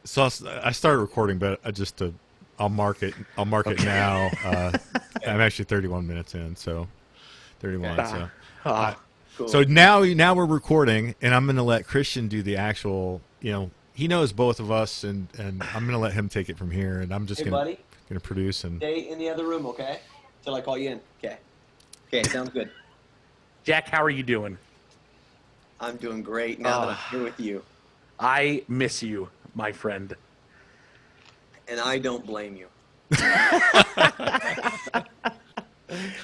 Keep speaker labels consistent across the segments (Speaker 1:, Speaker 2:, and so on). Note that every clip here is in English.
Speaker 1: So I started recording, but I'll mark it. I'll mark it now. I'm actually 31 minutes in, so 31.
Speaker 2: Okay.
Speaker 1: So, I,
Speaker 2: Oh,
Speaker 1: so
Speaker 2: cool.
Speaker 1: now we're recording, and I'm going to let Christian do the actual. He knows both of us, and I'm going to let him take it from here, and I'm just
Speaker 2: Hey,
Speaker 1: going to
Speaker 2: buddy,
Speaker 1: produce and.
Speaker 2: stay in the other room, okay? Till I call you in. Okay. Okay, sounds good.
Speaker 3: Jack, how are you doing?
Speaker 2: I'm doing great now that I'm
Speaker 3: Uh,
Speaker 2: here with you,
Speaker 3: I miss you, my friend.
Speaker 2: and I don't blame you.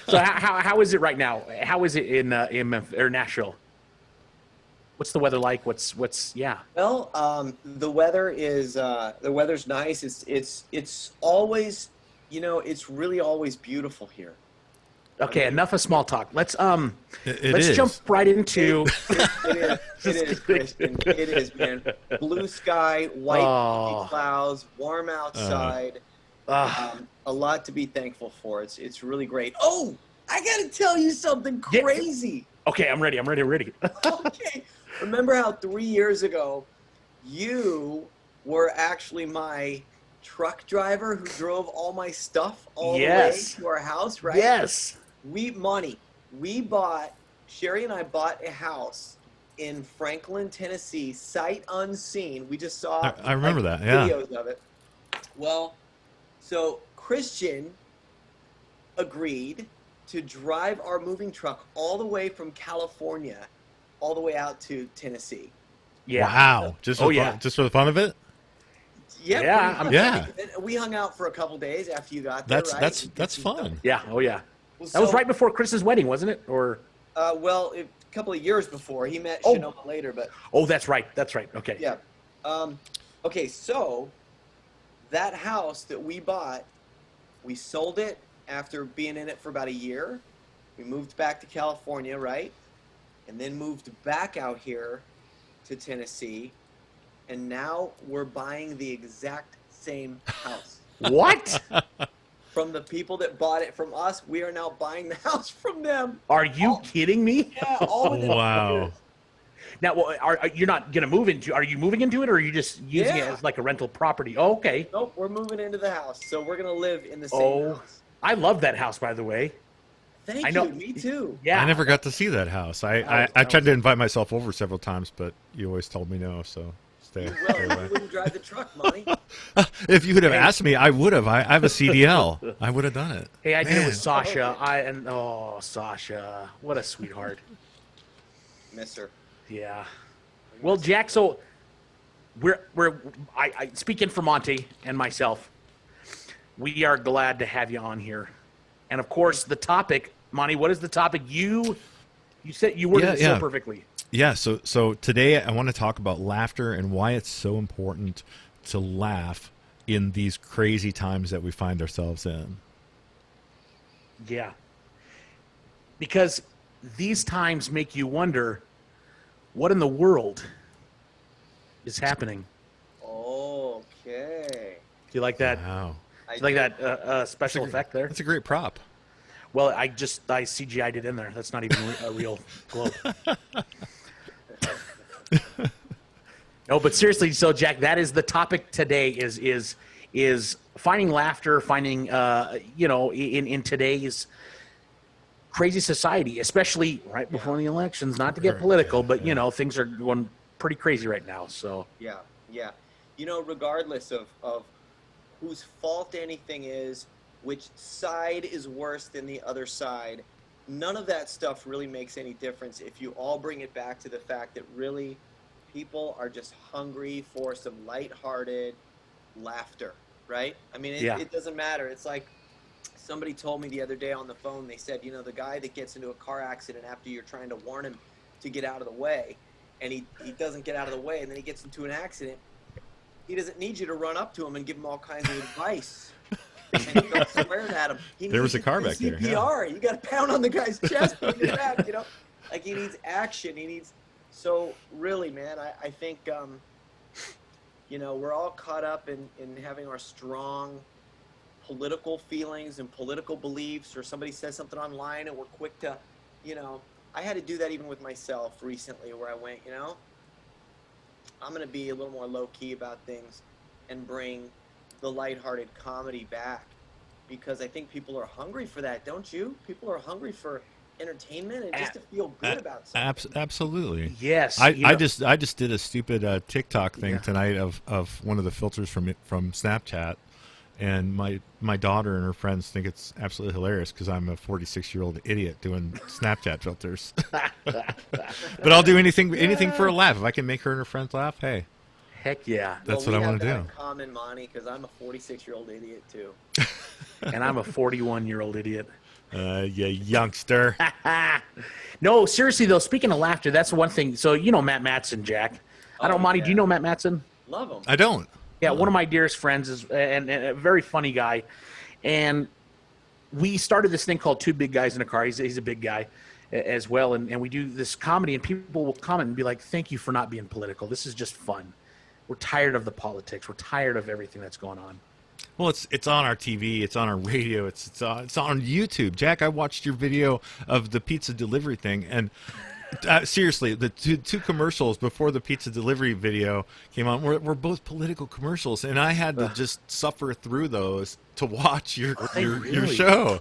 Speaker 3: So how is it right now? How is it in or Nashville? What's the weather like? What's yeah?
Speaker 2: Well, the weather's nice. It's always, it's really always beautiful here. I
Speaker 3: Okay,
Speaker 2: mean,
Speaker 3: enough of small talk.
Speaker 1: It
Speaker 3: Let's jump
Speaker 1: is.
Speaker 3: right into.
Speaker 2: it is, Christian. It is, man. Blue sky, white fluffy
Speaker 3: Oh,
Speaker 2: clouds, warm
Speaker 1: Uh,
Speaker 2: outside.
Speaker 3: uh,
Speaker 2: A lot to be thankful for. It's really great. Oh, I gotta tell you something
Speaker 3: yeah.
Speaker 2: crazy.
Speaker 3: Okay, I'm ready. I'm ready. I'm ready.
Speaker 2: Okay. Remember how 3 years ago you were actually my truck driver who drove all my stuff all the way
Speaker 3: Yes.
Speaker 2: to our house, right?
Speaker 3: Yes.
Speaker 2: We bought, Sherry and I bought a house in Franklin, Tennessee, sight unseen. We just saw
Speaker 1: I
Speaker 2: like
Speaker 1: remember that. Yeah.
Speaker 2: videos of it. Well, so Christian agreed to drive our moving truck all the way from California, all the way out to Tennessee.
Speaker 3: Yeah.
Speaker 1: Wow.
Speaker 3: Oh yeah.
Speaker 1: Just for the fun of it.
Speaker 2: Yeah,
Speaker 3: Yeah.
Speaker 2: pretty
Speaker 3: I'm.
Speaker 2: much.
Speaker 1: Yeah.
Speaker 2: We hung out for a couple days after you got there, right? We did
Speaker 1: That's
Speaker 2: some stuff.
Speaker 1: fun.
Speaker 3: Yeah. Oh yeah.
Speaker 2: Well,
Speaker 3: That was
Speaker 2: so,
Speaker 3: right before Chris's wedding, wasn't it? Or
Speaker 2: a couple of years before he met
Speaker 3: oh,
Speaker 2: Shanoma later, but
Speaker 3: oh, that's right. That's right. Okay.
Speaker 2: yeah. Um, okay, so that house that we bought, we sold it after being in it for about a year. We moved back to California, right? And then moved back out here to Tennessee. And now we're buying the exact same house.
Speaker 3: What?
Speaker 2: From the people that bought it from us, we are now buying the house from them.
Speaker 3: Are you
Speaker 2: All,
Speaker 3: kidding me?
Speaker 2: yeah, all within
Speaker 1: Wow.
Speaker 2: 2 years.
Speaker 3: Now, well, you're not gonna move into? Are you moving into it, or are you just using it
Speaker 2: Yeah.
Speaker 3: as like a rental property? Oh, okay.
Speaker 2: Nope, we're moving into the house. So we're going to live in the same
Speaker 3: Oh,
Speaker 2: house.
Speaker 3: I love that house, by the way. I
Speaker 2: Thank
Speaker 3: know.
Speaker 2: you. Me too.
Speaker 1: I
Speaker 3: Yeah.
Speaker 1: never got to see that house. I
Speaker 3: That
Speaker 1: tried
Speaker 3: was
Speaker 1: to invite myself over several times, but you always told me no. So
Speaker 2: You
Speaker 1: stay
Speaker 2: will. You
Speaker 1: away.
Speaker 2: wouldn't drive the truck, Monty.
Speaker 1: If you would have
Speaker 3: Hey.
Speaker 1: asked me, I would have. I have a CDL. I would have done it.
Speaker 3: Hey, I did it
Speaker 1: Man.
Speaker 3: with Sasha. Sasha, what a sweetheart.
Speaker 2: Miss her.
Speaker 3: Yeah. Well, Jack, so I speaking for Monty and myself, we are glad to have you on here. And of course, the topic, Monty, what is the topic? You said you worded it so perfectly.
Speaker 1: Yeah. So today I want to talk about laughter and why it's so important to laugh in these crazy times that we find ourselves in.
Speaker 3: Yeah. Because these times make you wonder what in the world is happening.
Speaker 2: Okay.
Speaker 3: Do you like that?
Speaker 1: Wow.
Speaker 2: I
Speaker 3: Do you like
Speaker 2: do.
Speaker 3: that special effect there?
Speaker 1: That's a great prop.
Speaker 3: Well, I CGI'd it in there. That's not even a real globe. No, but seriously, so Jack, that is the topic today. Is finding laughter, finding in today's crazy society, especially right before the elections. Not to get political, but things are going pretty crazy right now. So
Speaker 2: Yeah. Yeah. Regardless of whose fault anything is, which side is worse than the other side, none of that stuff really makes any difference if you all bring it back to the fact that really people are just hungry for some lighthearted laughter, right? I mean,
Speaker 3: yeah,
Speaker 2: it doesn't matter. It's like somebody told me the other day on the phone, they said, the guy that gets into a car accident after you're trying to warn him to get out of the way, and he doesn't get out of the way, and then he gets into an accident, he doesn't need you to run up to him and give him all kinds of advice and start swearing at him.
Speaker 1: There was a car back there, yeah.
Speaker 2: CPR. You got to pound on the guy's chest, put your back, Like he needs action. So really, man, I think, we're all caught up in having our strong political feelings and political beliefs, or somebody says something online and we're quick to, I had to do that even with myself recently where I went, I'm going to be a little more low key about things. and bring the lighthearted comedy back, because I think people are hungry for that, don't you? People are hungry for entertainment and just to feel good about something.
Speaker 1: Absolutely.
Speaker 3: Yes,
Speaker 1: I just did a stupid TikTok thing
Speaker 3: Yeah.
Speaker 1: tonight of one of the filters from Snapchat, and my daughter and her friends think it's absolutely hilarious because I'm a 46-year-old idiot doing Snapchat filters. But I'll do anything for a laugh. If I can make her and her friends laugh, hey,
Speaker 3: Heck yeah.
Speaker 1: that's
Speaker 2: Well,
Speaker 1: what I
Speaker 2: we
Speaker 1: want
Speaker 2: have
Speaker 1: to
Speaker 2: that
Speaker 1: do.
Speaker 2: in common, Monty, because I'm a 46-year-old idiot too.
Speaker 3: And I'm a 41-year-old idiot.
Speaker 1: You youngster.
Speaker 3: No, seriously though, speaking of laughter, that's one thing. So you know Matt Matson, Jack. I don't, Monty, do you know Matt Matson?
Speaker 2: Love him.
Speaker 1: I don't.
Speaker 3: Yeah, one of my dearest friends is and a very funny guy. And we started this thing called Two Big Guys in a Car. He's a big guy as well. And we do this comedy, and people will comment and be like, thank you for not being political. This is just fun. We're tired of the politics. We're tired of everything that's going on.
Speaker 1: Well, it's on our TV, it's on our radio, it's on YouTube. Jack, I watched your video of the pizza delivery thing, and seriously, the two commercials before the pizza delivery video came on were both political commercials, and I had to just suffer through those to watch your
Speaker 3: Really?
Speaker 1: show.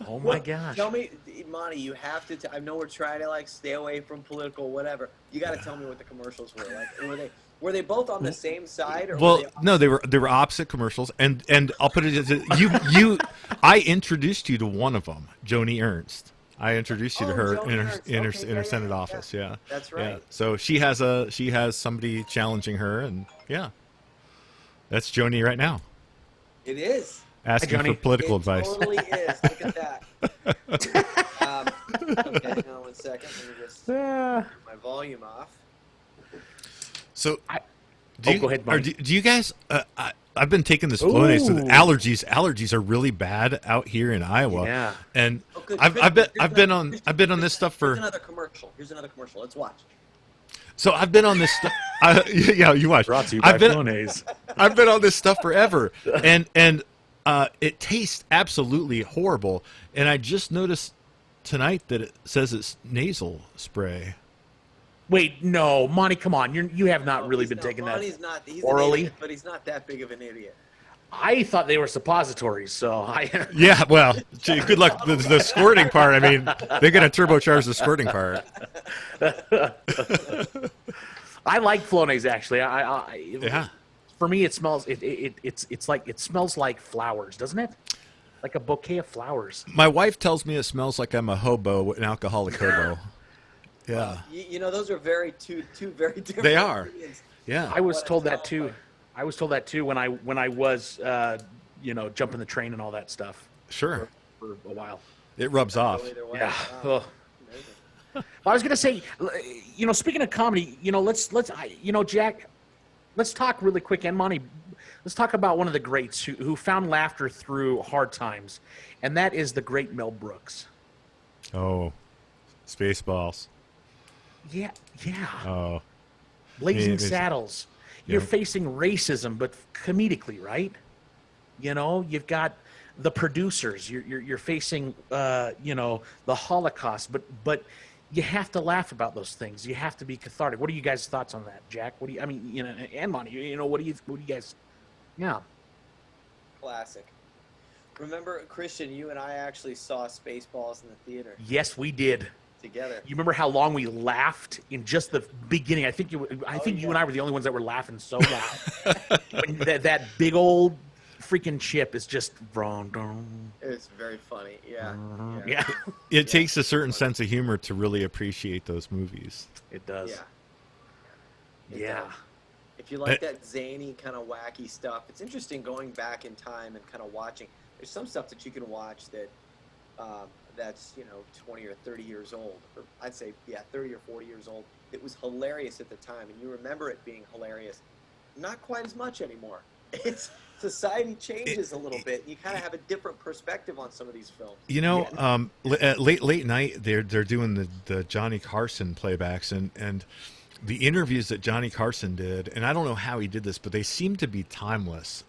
Speaker 3: Oh my gosh.
Speaker 2: Tell me, Monty, you have to. I know we're trying to like stay away from political, whatever. You got to tell me what the commercials were like. Were they both on the same side? Or
Speaker 1: Well,
Speaker 2: were they
Speaker 1: no, they were opposite commercials, and I'll put it as you. I introduced you to one of them, Joni Ernst. I introduced you to her
Speaker 2: Joni Ernst.
Speaker 1: in her
Speaker 2: Okay, yeah,
Speaker 1: Senate
Speaker 2: yeah.
Speaker 1: office. Yeah,
Speaker 2: That's right.
Speaker 1: Yeah. So she has somebody challenging her, and yeah, that's Joni right now
Speaker 2: It is.
Speaker 1: asking for
Speaker 3: Joni.
Speaker 1: political
Speaker 2: It
Speaker 1: advice.
Speaker 2: totally is. Look at that. Okay, hang on 1 second. Let me just turn my volume off.
Speaker 1: So,
Speaker 3: go ahead, Mike.
Speaker 1: do you guys? I've been taking this Flonase. So
Speaker 3: Ooh.
Speaker 1: allergies are really bad out here in Iowa.
Speaker 3: Yeah.
Speaker 1: And
Speaker 2: Oh, good.
Speaker 1: I've been on this stuff
Speaker 2: Here's
Speaker 1: for.
Speaker 2: another commercial. Let's watch.
Speaker 1: So I've been on this stuff. Yeah, you watch.
Speaker 3: Brought to you by
Speaker 1: I've been
Speaker 3: Flonase.
Speaker 1: I've been on this stuff forever, and it tastes absolutely horrible. And I just noticed tonight that it says it's nasal spray.
Speaker 3: Wait, no, Monty, come on. You have not really
Speaker 2: He's
Speaker 3: been
Speaker 2: not-
Speaker 3: taking that
Speaker 2: Monty's not. He's an
Speaker 3: orally.
Speaker 2: idiot, but he's not that big of an idiot.
Speaker 3: I thought they were suppositories, so I.
Speaker 1: Yeah, well, gee, good luck. The squirting part. I mean, they're going to turbocharge the squirting part.
Speaker 3: I like Flonase actually.
Speaker 1: Yeah.
Speaker 3: For me, it smells. It's like it smells like flowers, doesn't it? Like a bouquet of flowers.
Speaker 1: My wife tells me it smells like I'm a hobo, an alcoholic hobo. Yeah.
Speaker 2: You know, those are two very different.
Speaker 1: They are.
Speaker 2: opinions.
Speaker 1: Yeah.
Speaker 3: I was
Speaker 2: What
Speaker 3: told
Speaker 2: it
Speaker 3: that
Speaker 2: smells
Speaker 3: too.
Speaker 2: like.
Speaker 3: I was told that too when I was jumping the train and all that stuff
Speaker 1: Sure.
Speaker 3: for a while.
Speaker 1: It rubs off.
Speaker 2: Go either way.
Speaker 3: Yeah.
Speaker 2: Wow.
Speaker 3: Ugh.
Speaker 2: Amazing.
Speaker 3: Well, I was gonna say, speaking of comedy, let's Jack, let's talk really quick, and Monty, let's talk about one of the greats who found laughter through hard times, and that is the great Mel Brooks.
Speaker 1: Oh. Spaceballs.
Speaker 3: Yeah.
Speaker 1: Oh.
Speaker 3: Blazing
Speaker 1: It's-
Speaker 3: Saddles. You're
Speaker 1: Yeah.
Speaker 3: facing racism, but comedically, right? You've got the producers. You're facing, the Holocaust, but you have to laugh about those things. You have to be cathartic. What are you guys' thoughts on that, Jack? What do you? I mean, and Monty. What do you guys? Yeah.
Speaker 2: Classic. Remember, Christian, you and I actually saw Spaceballs in the theater
Speaker 3: Yes, we did.
Speaker 2: together.
Speaker 3: You remember how long we laughed in just the beginning? I think you
Speaker 2: yeah.
Speaker 3: and I were the only ones that were laughing so loud. When that big old freaking ship is just
Speaker 2: It's very funny. Yeah.
Speaker 3: yeah,
Speaker 1: It takes a certain sense of humor to really appreciate those movies.
Speaker 3: it does.
Speaker 2: It
Speaker 3: Yeah.
Speaker 2: does. If you like that zany kind of wacky stuff, it's interesting going back in time and kind of watching. There's some stuff that you can watch that that's 20 or 30 years old, or I'd say 30 or 40 years old. It was hilarious at the time, and you remember it being hilarious. Not quite as much anymore. Society changes a little bit. You kind of have a different perspective on some of these films.
Speaker 1: At late night they're doing the Johnny Carson playbacks and the interviews that Johnny Carson did, and I don't know how he did this, but they seem to be timeless.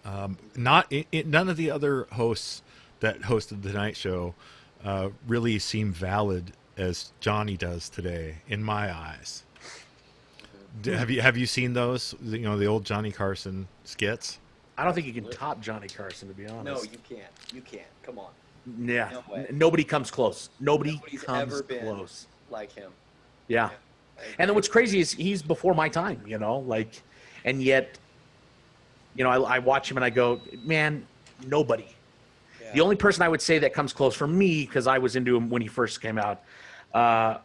Speaker 1: None of the other hosts that hosted the Tonight Show really seem valid as Johnny does today, in my eyes. Have you seen those? You know, the old Johnny Carson skits.
Speaker 3: I don't think you can top Johnny Carson, to be honest.
Speaker 2: No, you can't. You can't. Come on.
Speaker 3: Yeah.
Speaker 2: No way.
Speaker 3: Nobody comes close. Nobody's
Speaker 2: ever
Speaker 3: comes
Speaker 2: been
Speaker 3: close.
Speaker 2: like him.
Speaker 3: Yeah. And then what's crazy is he's before my time, you know, like, and yet, you know, I watch him and I go, man, nobody.
Speaker 2: Yeah.
Speaker 3: The only person I would say that comes close for me, because I was into him when he first came out,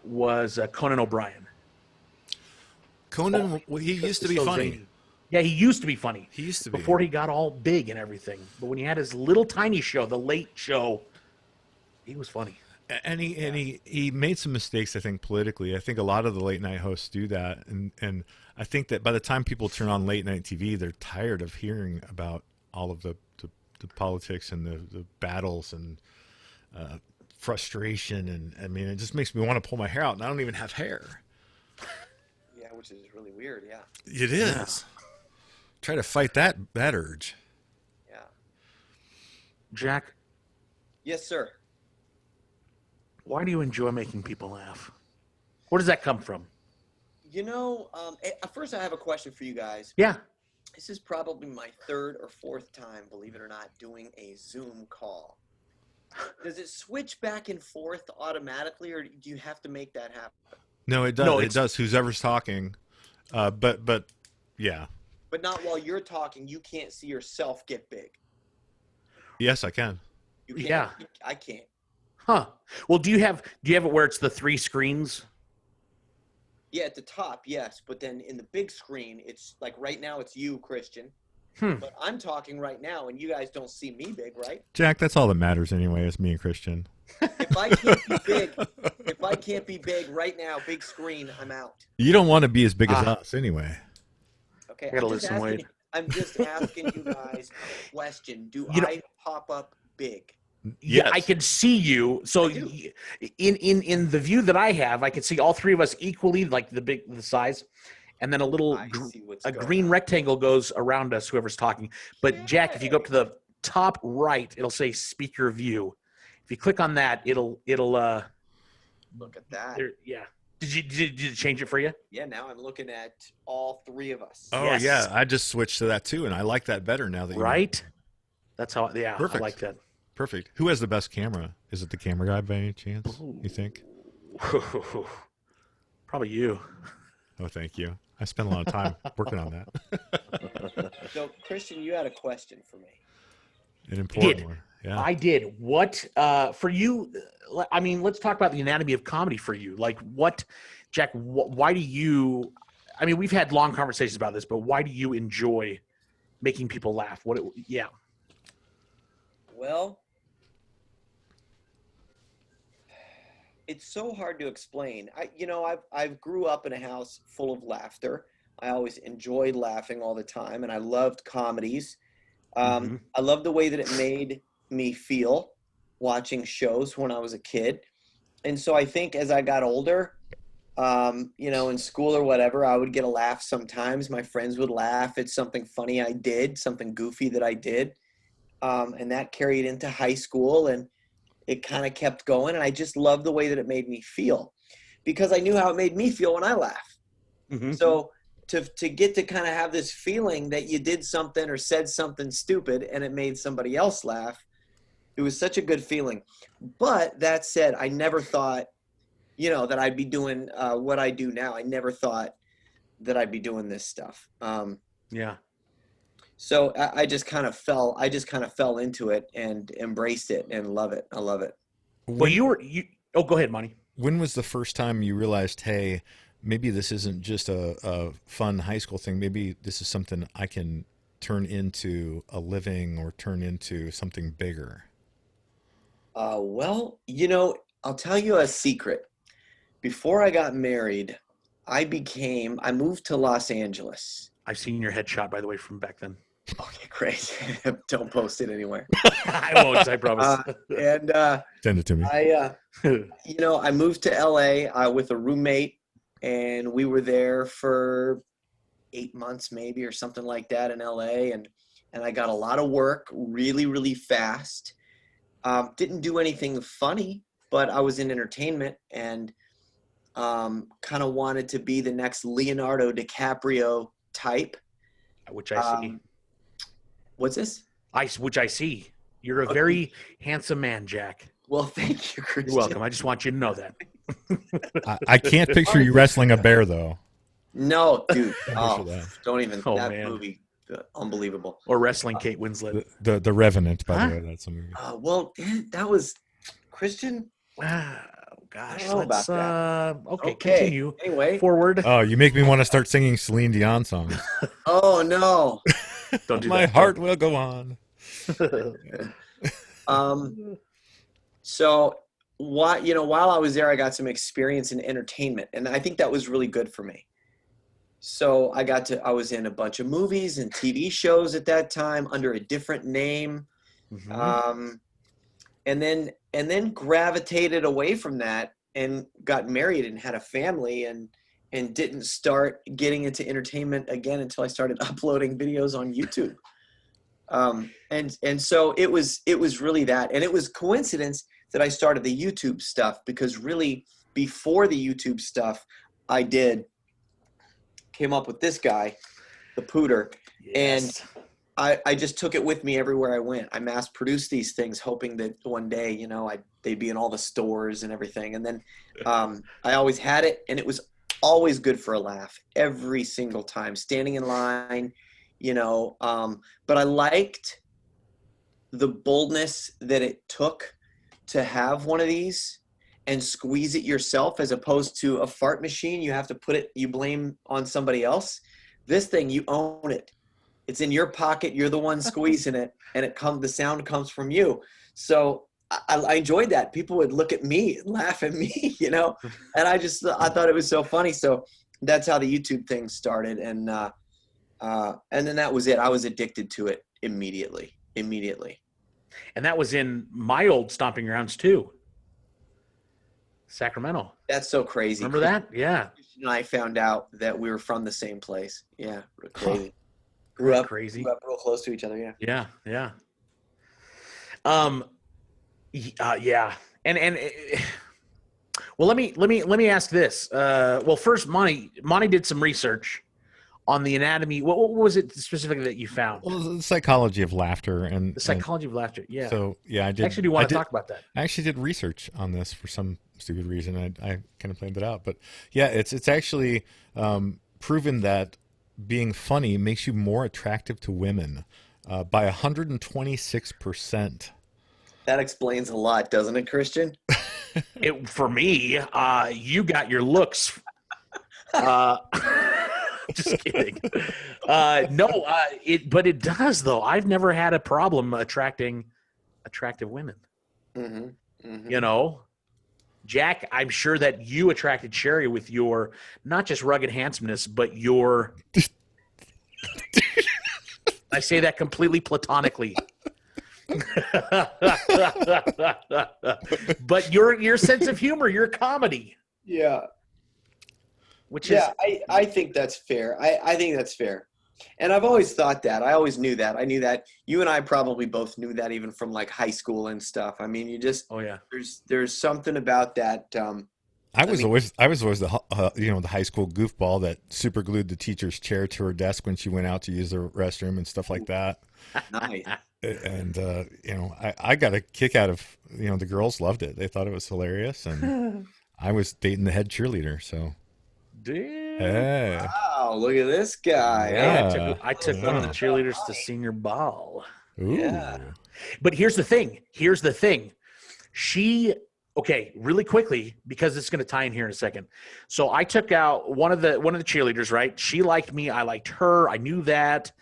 Speaker 3: was Conan O'Brien.
Speaker 1: Conan, well, he used to be
Speaker 3: So
Speaker 1: funny.
Speaker 3: zany. Yeah, he used to be funny.
Speaker 1: He used to be.
Speaker 3: Before he got all big and everything. But when he had his little tiny show, the Late Show, he was funny.
Speaker 1: And he made some mistakes, I think, politically. I think a lot of the late night hosts do that, and I think that by the time people turn on late night TV, they're tired of hearing about all of the politics and the battles and frustration, and I mean, it just makes me want to pull my hair out, and I don't even have hair.
Speaker 2: Yeah, which is really weird. Yeah.
Speaker 1: It is. Try to fight that urge.
Speaker 2: Yeah.
Speaker 3: Jack,
Speaker 2: Yes, sir.
Speaker 3: why do you enjoy making people laugh? Where does that come from?
Speaker 2: You know, first I have a question for you guys.
Speaker 3: Yeah.
Speaker 2: This is probably my third or fourth time, believe it or not, doing a Zoom call. Does it switch back and forth automatically, or do you have to make that happen?
Speaker 1: No, it does.
Speaker 3: No,
Speaker 1: it
Speaker 3: it's-
Speaker 1: does. Whoever's talking, but yeah,
Speaker 2: But not while you're talking. You can't see yourself get big.
Speaker 1: yes, I can.
Speaker 2: You can't.
Speaker 3: Yeah.
Speaker 2: I can't.
Speaker 3: Huh. Well, do you have it where it's the 3 screens?
Speaker 2: Yeah, at the top, yes. But then in the big screen, it's like right now it's you, Christian.
Speaker 3: Hmm.
Speaker 2: But I'm talking right now, and you guys don't see me big, right?
Speaker 1: Jack, that's all that matters anyway. Is me and Christian.
Speaker 2: If I can't be big right now, big screen, I'm out.
Speaker 1: You don't want to be as big as us anyway.
Speaker 2: Okay,
Speaker 3: I gotta lose some weight.
Speaker 2: I'm just asking you guys a question. Do
Speaker 3: You know-
Speaker 2: I pop up big?
Speaker 3: Yeah,
Speaker 1: Yes.
Speaker 3: I can see you. So
Speaker 2: I do.
Speaker 3: in the view that I have, I can see all 3 of us equally, like the size, and then a little
Speaker 2: I see what's
Speaker 3: a
Speaker 2: going
Speaker 3: green
Speaker 2: on.
Speaker 3: rectangle goes around us, whoever's talking. But Jack, if you go up to the top right, it'll say speaker view. If you click on that, it'll
Speaker 2: Look at that.
Speaker 3: yeah. Did you change it for you?
Speaker 2: Yeah, now I'm looking at all 3 of us.
Speaker 1: Oh
Speaker 3: Yes.
Speaker 1: yeah, I just switched to that too, and I like that better now that you
Speaker 3: Right? That's how. Yeah,
Speaker 1: Perfect.
Speaker 3: I like that.
Speaker 1: Perfect. Who has the best camera? Is it the camera guy by any chance? You think?
Speaker 3: Probably you.
Speaker 1: Oh, thank you. I spent a lot of time working on that.
Speaker 2: So, Christian, you had a question for me.
Speaker 1: An important
Speaker 3: did.
Speaker 1: one. Yeah.
Speaker 3: I did. What for you? I mean, let's talk about the anatomy of comedy for you. Like, what, Jack? Why do you? I mean, we've had long conversations about this, but why do you enjoy making people laugh? Yeah.
Speaker 2: Well, it's so hard to explain. I've grew up in a house full of laughter. I always enjoyed laughing all the time, and I loved comedies.
Speaker 3: Mhm.
Speaker 2: I loved the way that it made me feel watching shows when I was a kid. And so I think as I got older, in school or whatever, I would get a laugh sometimes. My friends would laugh at something funny I did, something goofy that I did. And that carried into high school, and it kind of kept going. And I just loved the way that it made me feel because I knew how it made me feel when I laugh.
Speaker 3: Mhm.
Speaker 2: So to get to kind of have this feeling that you did something or said something stupid and it made somebody else laugh, it was such a good feeling. But that said, I never thought, that I'd be doing what I do now. I never thought that I'd be doing this stuff.
Speaker 3: Yeah.
Speaker 2: So I just kind of fell into it and embraced it and love it. I love it.
Speaker 3: Well, you. Oh, go ahead, Monty.
Speaker 1: When was the first time you realized, hey, maybe this isn't just a fun high school thing. Maybe this is something I can turn into a living or turn into something bigger?
Speaker 2: Well, I'll tell you a secret. Before I got married, I moved to Los Angeles.
Speaker 3: I've seen your headshot, by the way, from back then.
Speaker 2: Okay, great. Don't post it anywhere.
Speaker 3: I won't. I promise.
Speaker 2: And
Speaker 1: Send it to me.
Speaker 2: I moved to LA with a roommate, and we were there for 8 months maybe or something like that in LA, and I got a lot of work really, really fast. Didn't do anything funny, but I was in entertainment, and kind of wanted to be the next Leonardo DiCaprio type.
Speaker 3: Which I see.
Speaker 2: What's this?
Speaker 3: Which I see. You're a very handsome man, Jack.
Speaker 2: Well, thank you, Christian.
Speaker 3: You're welcome. I just want you to know that.
Speaker 1: I can't picture you wrestling a bear though.
Speaker 2: No, dude.
Speaker 1: that.
Speaker 2: Don't even.
Speaker 3: Oh,
Speaker 2: that
Speaker 3: man.
Speaker 2: movie, unbelievable.
Speaker 3: Or wrestling Kate Winslet.
Speaker 1: The Revenant, by
Speaker 3: Huh?
Speaker 1: the way, that's a movie.
Speaker 2: Well, that was Christian.
Speaker 3: Oh, gosh.
Speaker 2: I don't know
Speaker 3: Let's,
Speaker 2: about
Speaker 3: okay, continue.
Speaker 2: Anyway.
Speaker 3: Forward.
Speaker 1: Oh, you make me want to start singing Celine Dion songs.
Speaker 2: Oh no.
Speaker 3: Don't do
Speaker 1: My
Speaker 3: that.
Speaker 1: heart will go on.
Speaker 2: So while I was there, I got some experience in entertainment, and I think that was really good for me. So I was in a bunch of movies and TV shows at that time under a different name.
Speaker 3: Mhm.
Speaker 2: And then gravitated away from that and got married and had a family and didn't start getting into entertainment again until I started uploading videos on YouTube. And so it was really that. And it was coincidence that I started the YouTube stuff, because really before the YouTube stuff, I came up with this guy, the Pooter.
Speaker 3: Yes.
Speaker 2: And I just took it with me everywhere I went. I mass produced these things hoping that one day, they'd be in all the stores and everything. And then I always had it, and it was always good for a laugh every single time, standing in line, but I liked the boldness that it took to have one of these and squeeze it yourself, as opposed to a fart machine. You have to you blame on somebody else. This thing, you own it. It's in your pocket. You're the one squeezing it, and the sound comes from you. So I enjoyed that. People would look at me and laugh at me, and I thought it was so funny. So that's how the YouTube thing started. And then that was it. I was addicted to it immediately.
Speaker 3: And that was in my old stomping grounds too. Sacramento.
Speaker 2: That's so crazy.
Speaker 3: Remember that? Yeah.
Speaker 2: And I found out that we were from the same place. Yeah. Crazy. Grew up real close to each other. Yeah.
Speaker 3: Yeah. Yeah. Yeah. And well, let me ask this. Well, first, Monty did some research on the anatomy. What was it specifically that you found?
Speaker 1: Well, the psychology of laughter and
Speaker 3: The psychology of laughter. Yeah.
Speaker 1: So yeah, I did.
Speaker 3: Actually, do you want to talk about that?
Speaker 1: I actually did research on this for some stupid reason. I kind of planned it out, but yeah, it's actually proven that being funny makes you more attractive to women by 126%.
Speaker 2: That explains a lot, doesn't it, Christian?
Speaker 3: For me, you got your looks. Just kidding. No, but it does though. I've never had a problem attracting attractive women.
Speaker 2: Mm-hmm. Mm-hmm.
Speaker 3: Jack, I'm sure that you attracted Sherry with your not just rugged handsomeness, but your. I say that completely platonically. But your sense of humor, your comedy.
Speaker 2: Yeah. I think that's fair. I think that's fair. And I've always thought that. I always knew that. I knew that. You and I probably both knew that even from like high school and stuff. I mean,
Speaker 3: oh yeah.
Speaker 2: There's something about that.
Speaker 1: I was always the the high school goofball that super glued the teacher's chair to her desk when she went out to use the restroom and stuff like that.
Speaker 2: Nice.
Speaker 1: And I got a kick out of the girls loved it. They thought it was hilarious, and I was dating the head cheerleader. So,
Speaker 3: damn.
Speaker 1: Hey.
Speaker 2: Wow, look at this guy.
Speaker 1: Yeah.
Speaker 3: I took one of the cheerleaders to senior ball.
Speaker 1: Ooh.
Speaker 2: Yeah.
Speaker 3: But here's the thing. Okay, really quickly, because it's going to tie in here in a second. So I took out one of the cheerleaders, right? She liked me. I liked her. I knew that.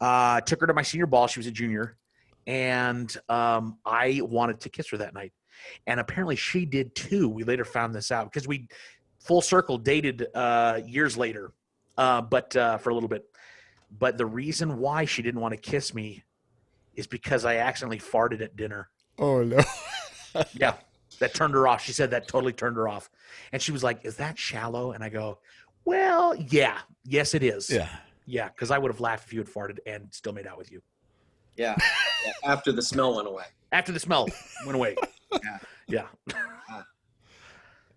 Speaker 3: Took her to my senior ball. She was a junior. And I wanted to kiss her that night. And apparently she did too. We later found this out because we full circle dated years later, but for a little bit. But the reason why she didn't want to kiss me is because I accidentally farted at dinner.
Speaker 1: Oh, no.
Speaker 3: Yeah, that turned her off. She said that totally turned her off. And she was like, is that shallow? And I go, well, yeah. Yes, it is.
Speaker 1: Yeah.
Speaker 3: Yeah, because I would have laughed if you had farted and still made out with you.
Speaker 2: Yeah. After the smell went away.
Speaker 3: After the smell went away.
Speaker 2: Yeah.
Speaker 3: Yeah.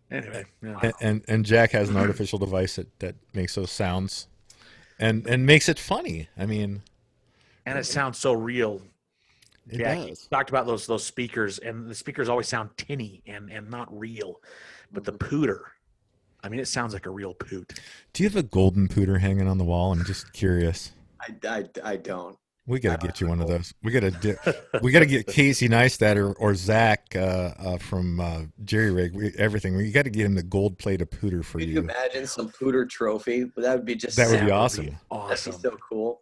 Speaker 3: Anyway, yeah.
Speaker 1: And Jack has an artificial device that makes those sounds and makes it funny. I mean,
Speaker 3: And it sounds so real.
Speaker 1: it
Speaker 3: Jack, you
Speaker 1: does.
Speaker 3: talked about those speakers, and the speakers always sound tinny and not real. But the pooter, I mean, it sounds like a real poot.
Speaker 1: Do you have a golden pooter hanging on the wall? I'm just curious.
Speaker 2: I don't.
Speaker 1: We got to get you one of those. We got to get Casey Neistat or Zach from Jerry Rig. Everything. We got to get him the gold plate of pooter for
Speaker 2: Could
Speaker 1: you.
Speaker 2: you imagine some pooter trophy? That would be just.
Speaker 1: That would be
Speaker 3: That
Speaker 1: awesome.
Speaker 3: That'd
Speaker 2: That'd
Speaker 3: be
Speaker 2: be so cool.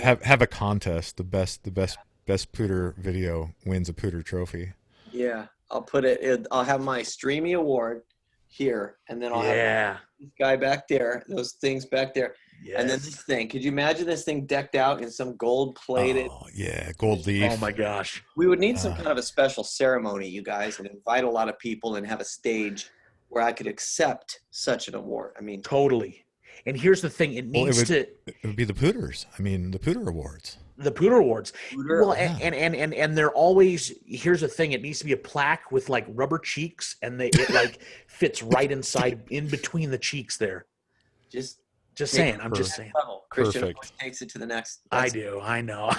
Speaker 1: Have a contest. The best pooter video wins a pooter trophy.
Speaker 2: Yeah, I'll put it. I'll have my Streamy Award here, and then I'll have this guy back there, those things back there, and then this thing. Could you imagine this thing decked out in some gold-plated?
Speaker 1: Oh yeah, gold leaf.
Speaker 3: Oh my gosh.
Speaker 2: We would need some kind of a special ceremony, you guys, and invite a lot of people and have a stage where I could accept such an award. I mean,
Speaker 3: Totally. And here's the thing: it needs
Speaker 1: It would be the pooters. I mean, the pooter awards.
Speaker 3: the Pooter Awards.
Speaker 2: Pooter,
Speaker 3: Well, and they're always. Here's the thing: it needs to be a plaque with like rubber cheeks, and it like fits right inside, in between the cheeks there.
Speaker 2: just
Speaker 3: Saying. I'm just saying.
Speaker 2: level. Christian
Speaker 1: Perfect.
Speaker 2: always takes it to the next.
Speaker 3: I do. I know.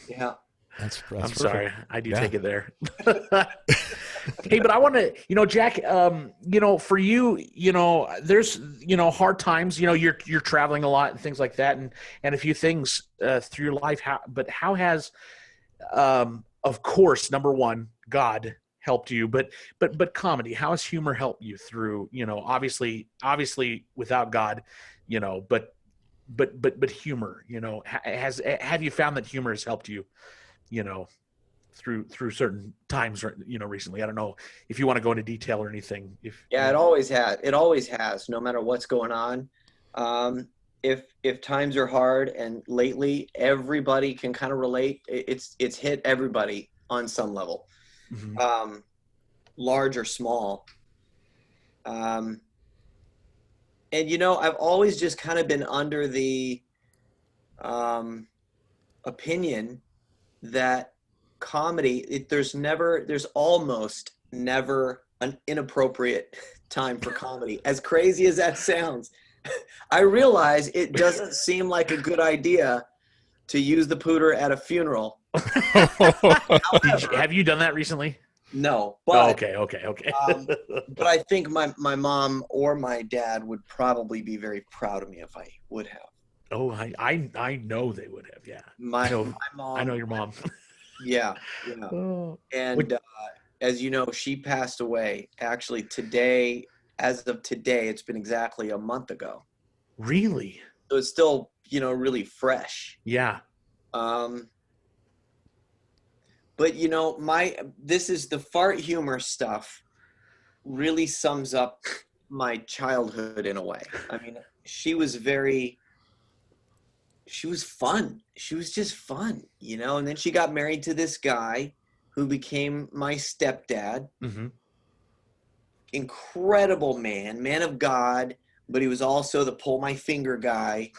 Speaker 2: Yeah.
Speaker 1: That's
Speaker 3: I'm
Speaker 1: perfect.
Speaker 3: sorry. I do
Speaker 1: Yeah.
Speaker 3: take it there. Hey, but I want to, Jack, for you, there's, hard times, you're traveling a lot and things like that, and a few things through your life. How has, of course, number one, God helped you, but comedy, how has humor helped you through, obviously without God, but humor, have you found that humor has helped you, through certain times, recently? I don't know if you want to go into detail or anything.
Speaker 2: Yeah, it always has. It always has, no matter what's going on. If times are hard, and lately everybody can kind of relate, it's hit everybody on some level,
Speaker 3: Mm-hmm.
Speaker 2: Large or small. And I've always just kind of been under the opinion that comedy, there's almost never an inappropriate time for comedy. As crazy as that sounds, I realize it doesn't seem like a good idea to use the pooter at a funeral.
Speaker 3: Have you done that recently?
Speaker 2: No, but
Speaker 3: okay.
Speaker 2: but I think my mom or my dad would probably be very proud of me if I would have.
Speaker 3: Oh, I know they would have. Yeah,
Speaker 2: My
Speaker 3: know-
Speaker 2: mom.
Speaker 3: I know your mom.
Speaker 2: Yeah.
Speaker 3: Oh,
Speaker 2: And as you know, she passed away actually today. As of today, it's been exactly a month ago.
Speaker 3: really?
Speaker 2: So it's still, really fresh.
Speaker 3: Yeah.
Speaker 2: But this is the fart humor stuff really sums up my childhood in a way. I mean, she was fun. She was just fun, and then she got married to this guy who became my stepdad.
Speaker 3: Mm-hmm.
Speaker 2: Incredible man of God, but he was also the pull my finger guy.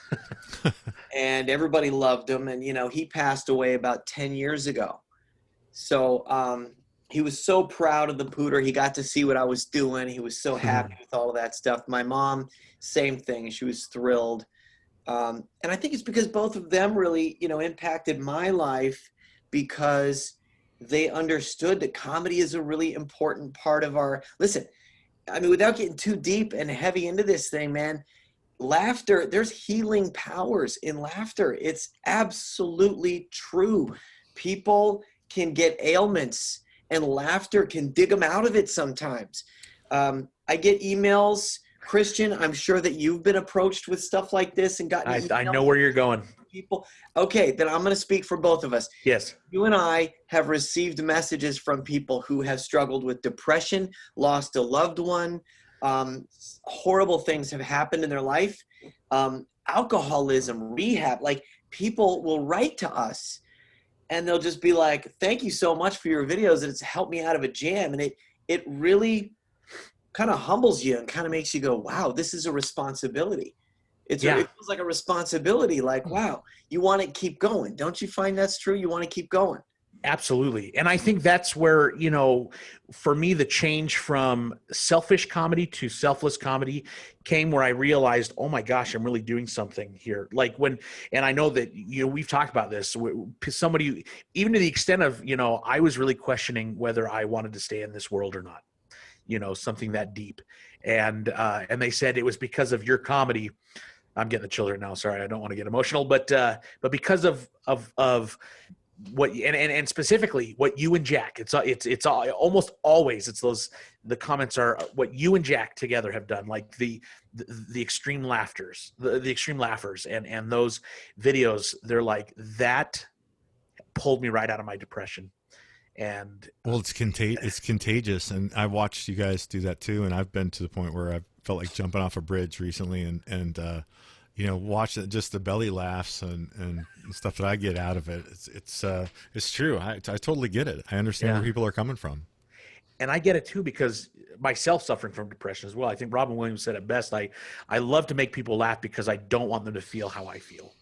Speaker 2: And everybody loved him. And, he passed away about 10 years ago. So he was so proud of the pooter. He got to see what I was doing. He was so happy with all of that stuff. My mom, same thing. She was thrilled. And I think it's because both of them really, impacted my life, because they understood that comedy is a really important part of our, listen, I mean, without getting too deep and heavy into this thing, man, laughter, there's healing powers in laughter. It's absolutely true. People can get ailments, and laughter can dig them out of it sometimes. I get emails, Christian, I'm sure that you've been approached with stuff like this and gotten emails
Speaker 3: I know where you're going.
Speaker 2: from people. Okay, then I'm going to speak for both of us.
Speaker 3: Yes.
Speaker 2: You and I have received messages from people who have struggled with depression, lost a loved one, horrible things have happened in their life, alcoholism, rehab. Like, people will write to us and they'll just be like, thank you so much for your videos, and it's helped me out of a jam. And it really kind of humbles you and kind of makes you go, wow, this is a responsibility. It feels like a responsibility. Like, wow, you want to keep going. Don't you find that's true? You want to keep going.
Speaker 3: Absolutely. And I think that's where, for me, the change from selfish comedy to selfless comedy came where I realized, oh my gosh, I'm really doing something here. Like and I know that, we've talked about this, somebody, even to the extent of, I was really questioning whether I wanted to stay in this world or not, something that deep. And they said it was because of your comedy. I'm getting the children now. Sorry. I don't want to get emotional, but because of what and specifically what you and Jack, it's almost always the comments are what you and Jack together have done, like the extreme laughters, the extreme laughers, and those videos, they're like, that pulled me right out of my depression. And
Speaker 1: well, it's contagious, and I watched you guys do that too, and I've been to the point where I felt like jumping off a bridge recently, and watch just the belly laughs and stuff that I get out of it. It's true. I totally get it. I understand where people are coming from.
Speaker 3: And I get it too, because myself suffering from depression as well. I think Robin Williams said it best. I love to make people laugh because I don't want them to feel how I feel.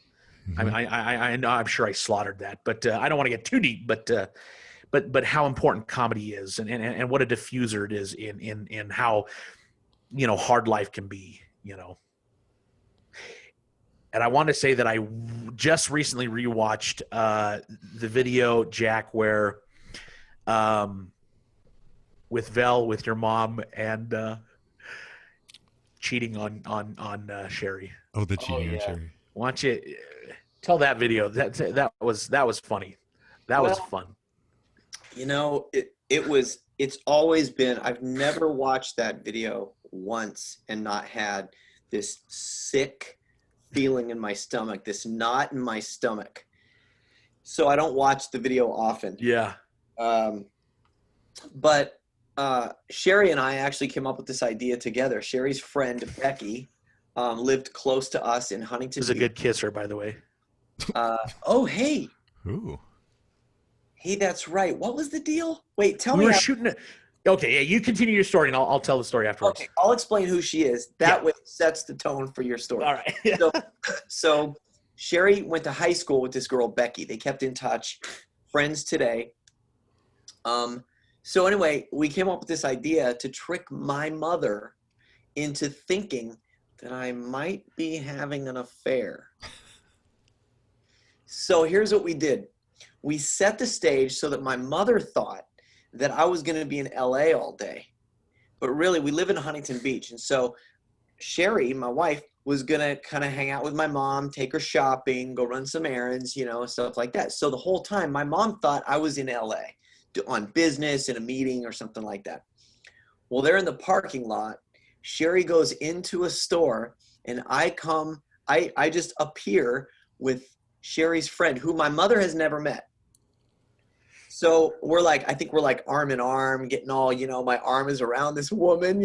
Speaker 3: Mm-hmm. I mean, I'm sure I slaughtered that, but I don't want to get too deep, but how important comedy is and what a diffuser it is in how, hard life can be, And I want to say that I just recently rewatched the video, Jack, where with Vale, with your mom, and cheating on Sherry.
Speaker 1: Oh, the cheating on Sherry.
Speaker 3: Why don't you tell that video? That was funny. That was fun.
Speaker 2: It's always been, I've never watched that video once and not had this sick feeling in my stomach, this knot in my stomach. So I don't watch the video often.
Speaker 3: Yeah.
Speaker 2: But Sherry and I actually came up with this idea together. Sherry's friend, Becky, lived close to us in Huntington Beach.
Speaker 3: She's a good kisser, by the way.
Speaker 2: Oh, hey.
Speaker 1: Ooh.
Speaker 2: Hey, that's right. What was the deal? Wait, tell me.
Speaker 3: We were shooting it. Okay, yeah, you continue your story, and I'll tell the story afterwards.
Speaker 2: Okay, I'll explain who she is. That way it sets the tone for your story.
Speaker 3: All right.
Speaker 2: So Sherry went to high school with this girl, Becky. They kept in touch, friends today. So anyway, we came up with this idea to trick my mother into thinking that I might be having an affair. So here's what we did. We set the stage so that my mother thought that I was going to be in LA all day. But really, we live in Huntington Beach. And so Sherry, my wife, was going to kind of hang out with my mom, take her shopping, go run some errands, stuff like that. So the whole time, my mom thought I was in LA on business, in a meeting or something like that. Well, they're in the parking lot. Sherry goes into a store, and I just appear with Sherry's friend, who my mother has never met. So I think we're like arm in arm, getting all, my arm is around this woman,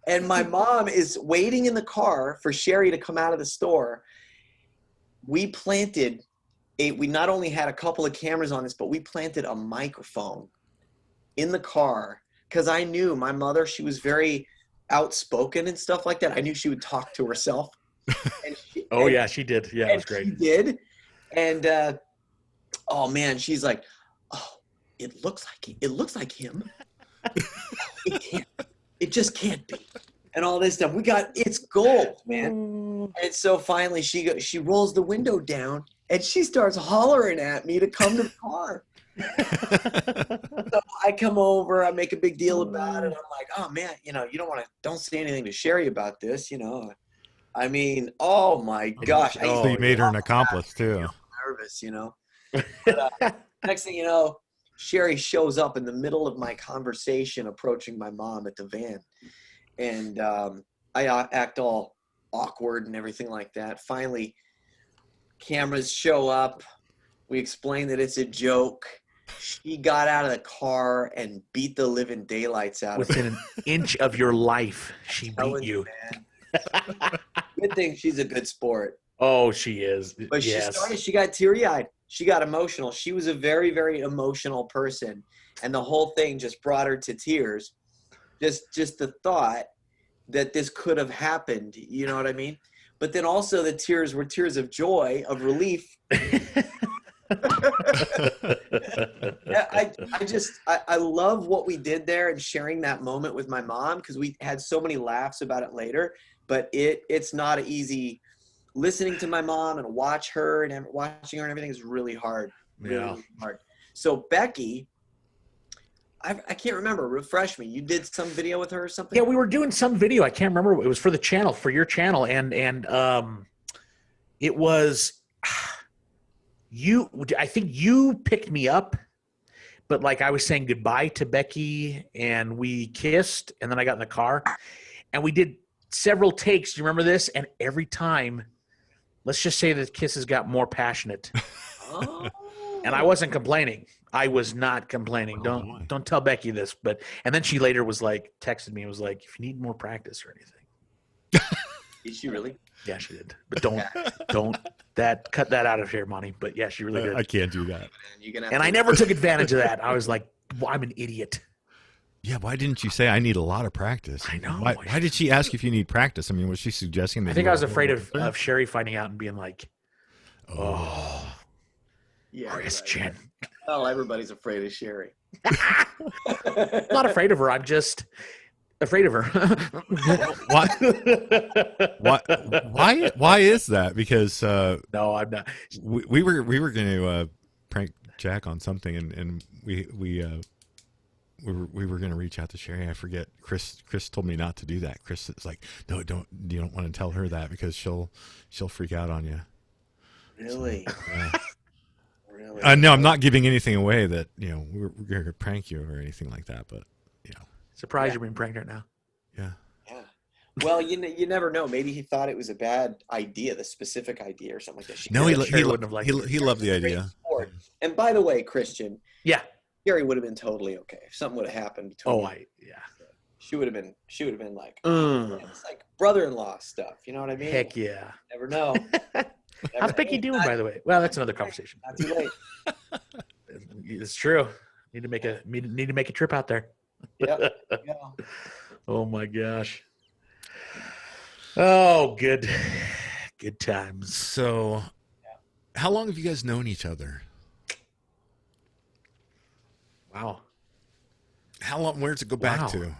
Speaker 2: and my mom is waiting in the car for Sherry to come out of the store. We not only had a couple of cameras on this, but we planted a microphone in the car because I knew my mother, she was very outspoken and stuff like that. I knew she would talk to herself.
Speaker 3: And she did. Yeah, it was great.
Speaker 2: She did. And, oh man, she's like, oh, it looks like him. It just can't be. And all this stuff. It's gold, man. And so finally she rolls the window down and she starts hollering at me to come to the car. So I come over, I make a big deal about it. I'm like, oh man, don't say anything to Sherry about this, I mean, oh my gosh.
Speaker 1: So you made her an accomplice too.
Speaker 2: Nervous, But, next thing you know, Sherry shows up in the middle of my conversation approaching my mom at the van. And I act all awkward and everything like that. Finally, cameras show up. We explain that it's a joke. She got out of the car and beat the living daylights out of me.
Speaker 3: Within an inch of your life, she beat you.
Speaker 2: Good thing she's a good sport.
Speaker 3: Oh, she is.
Speaker 2: But she got teary-eyed. She got emotional. She was a very, very emotional person. And the whole thing just brought her to tears. Just the thought that this could have happened. You know what I mean? But then also the tears were tears of joy, of relief. I love what we did there and sharing that moment with my mom, because we had so many laughs about it later. But it's not easy. Listening to my mom and watching her and everything is really hard. Really hard. So Becky, I can't remember. Refresh me. You did some video with her or something?
Speaker 3: Yeah, we were doing some video. I can't remember. It was for the channel, for your channel, and it was you. I think you picked me up, but like I was saying goodbye to Becky, and we kissed, and then I got in the car, and we did several takes. Do you remember this? And every time, let's just say the kisses got more passionate.
Speaker 2: Oh.
Speaker 3: And I wasn't complaining. I was not complaining. Don't tell Becky this, and then she later was like, texted me and was like, if you need more practice or anything.
Speaker 2: Did she really?
Speaker 3: Yeah, she did. But cut that out of here, Monty. But yeah, she really did.
Speaker 1: I can't do that.
Speaker 3: And I never took advantage of that. I was like, well, I'm an idiot.
Speaker 1: Yeah, why didn't you say I need a lot of practice?
Speaker 3: I know.
Speaker 1: Why did she ask if you need practice? I mean, was she suggesting that?
Speaker 3: I think I was afraid of Sherry finding out and being like, oh.
Speaker 2: Yeah,
Speaker 3: Christian.
Speaker 2: Right. Well, everybody's afraid of Sherry.
Speaker 3: Not afraid of her. I'm just afraid of her.
Speaker 1: Why is that? Because
Speaker 3: no, I'm not.
Speaker 1: We were going to prank Jack on something, and we were going to reach out to Sherry. I forget. Chris told me not to do that. Chris is like, no, you don't want to tell her that because she'll freak out on you.
Speaker 2: Really?
Speaker 1: So, yeah. No, I'm not giving anything away that, we're going to prank you or anything like that, but,
Speaker 3: Surprised you're being pranked right now.
Speaker 1: Yeah.
Speaker 2: Yeah. Well, you never know. Maybe he thought it was a bad idea, the specific idea or something like that.
Speaker 1: No, he wouldn't have liked it. He loved the idea.
Speaker 2: And by the way, Christian.
Speaker 3: Yeah.
Speaker 2: Sherry would have been totally okay if something would have happened between.
Speaker 3: Yeah.
Speaker 2: She would have been like, it's like brother-in-law stuff. You know what I mean?
Speaker 3: Heck yeah.
Speaker 2: Never know.
Speaker 3: How's Becky doing, by the way? Well, that's another conversation.
Speaker 2: Not too late.
Speaker 3: It's true. Need to make a trip out there.
Speaker 2: Yep. Yeah.
Speaker 3: Oh my gosh. Oh, good times.
Speaker 1: So, how long have you guys known each other?
Speaker 3: Wow.
Speaker 1: How long? Where does it go back to?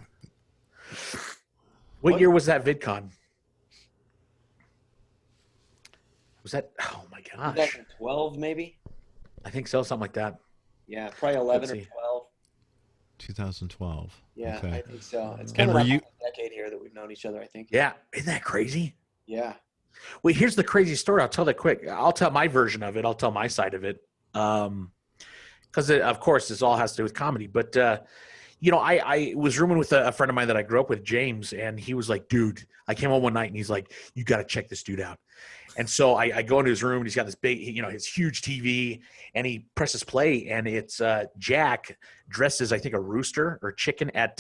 Speaker 3: What year was that VidCon? Was that? Oh my gosh.
Speaker 2: 2012, maybe.
Speaker 3: I think so, something like that.
Speaker 2: Yeah, probably 11 or 12.
Speaker 1: 2012.
Speaker 2: Yeah,
Speaker 1: okay.
Speaker 2: I think so. It's kind of like a decade here that we've known each other, I think.
Speaker 3: Yeah, isn't that crazy?
Speaker 2: Yeah.
Speaker 3: Well, here's the crazy story. I'll tell that quick. I'll tell my version of it. I'll tell my side of it. Because of course, this all has to do with comedy. But I was rooming with a friend of mine that I grew up with, James, and he was like, "Dude," I came home one night and he's like, "You got to check this dude out." And so I go into his room and he's got this big, his huge TV, and he presses play, and it's Jack dressed as, I think, a rooster or chicken at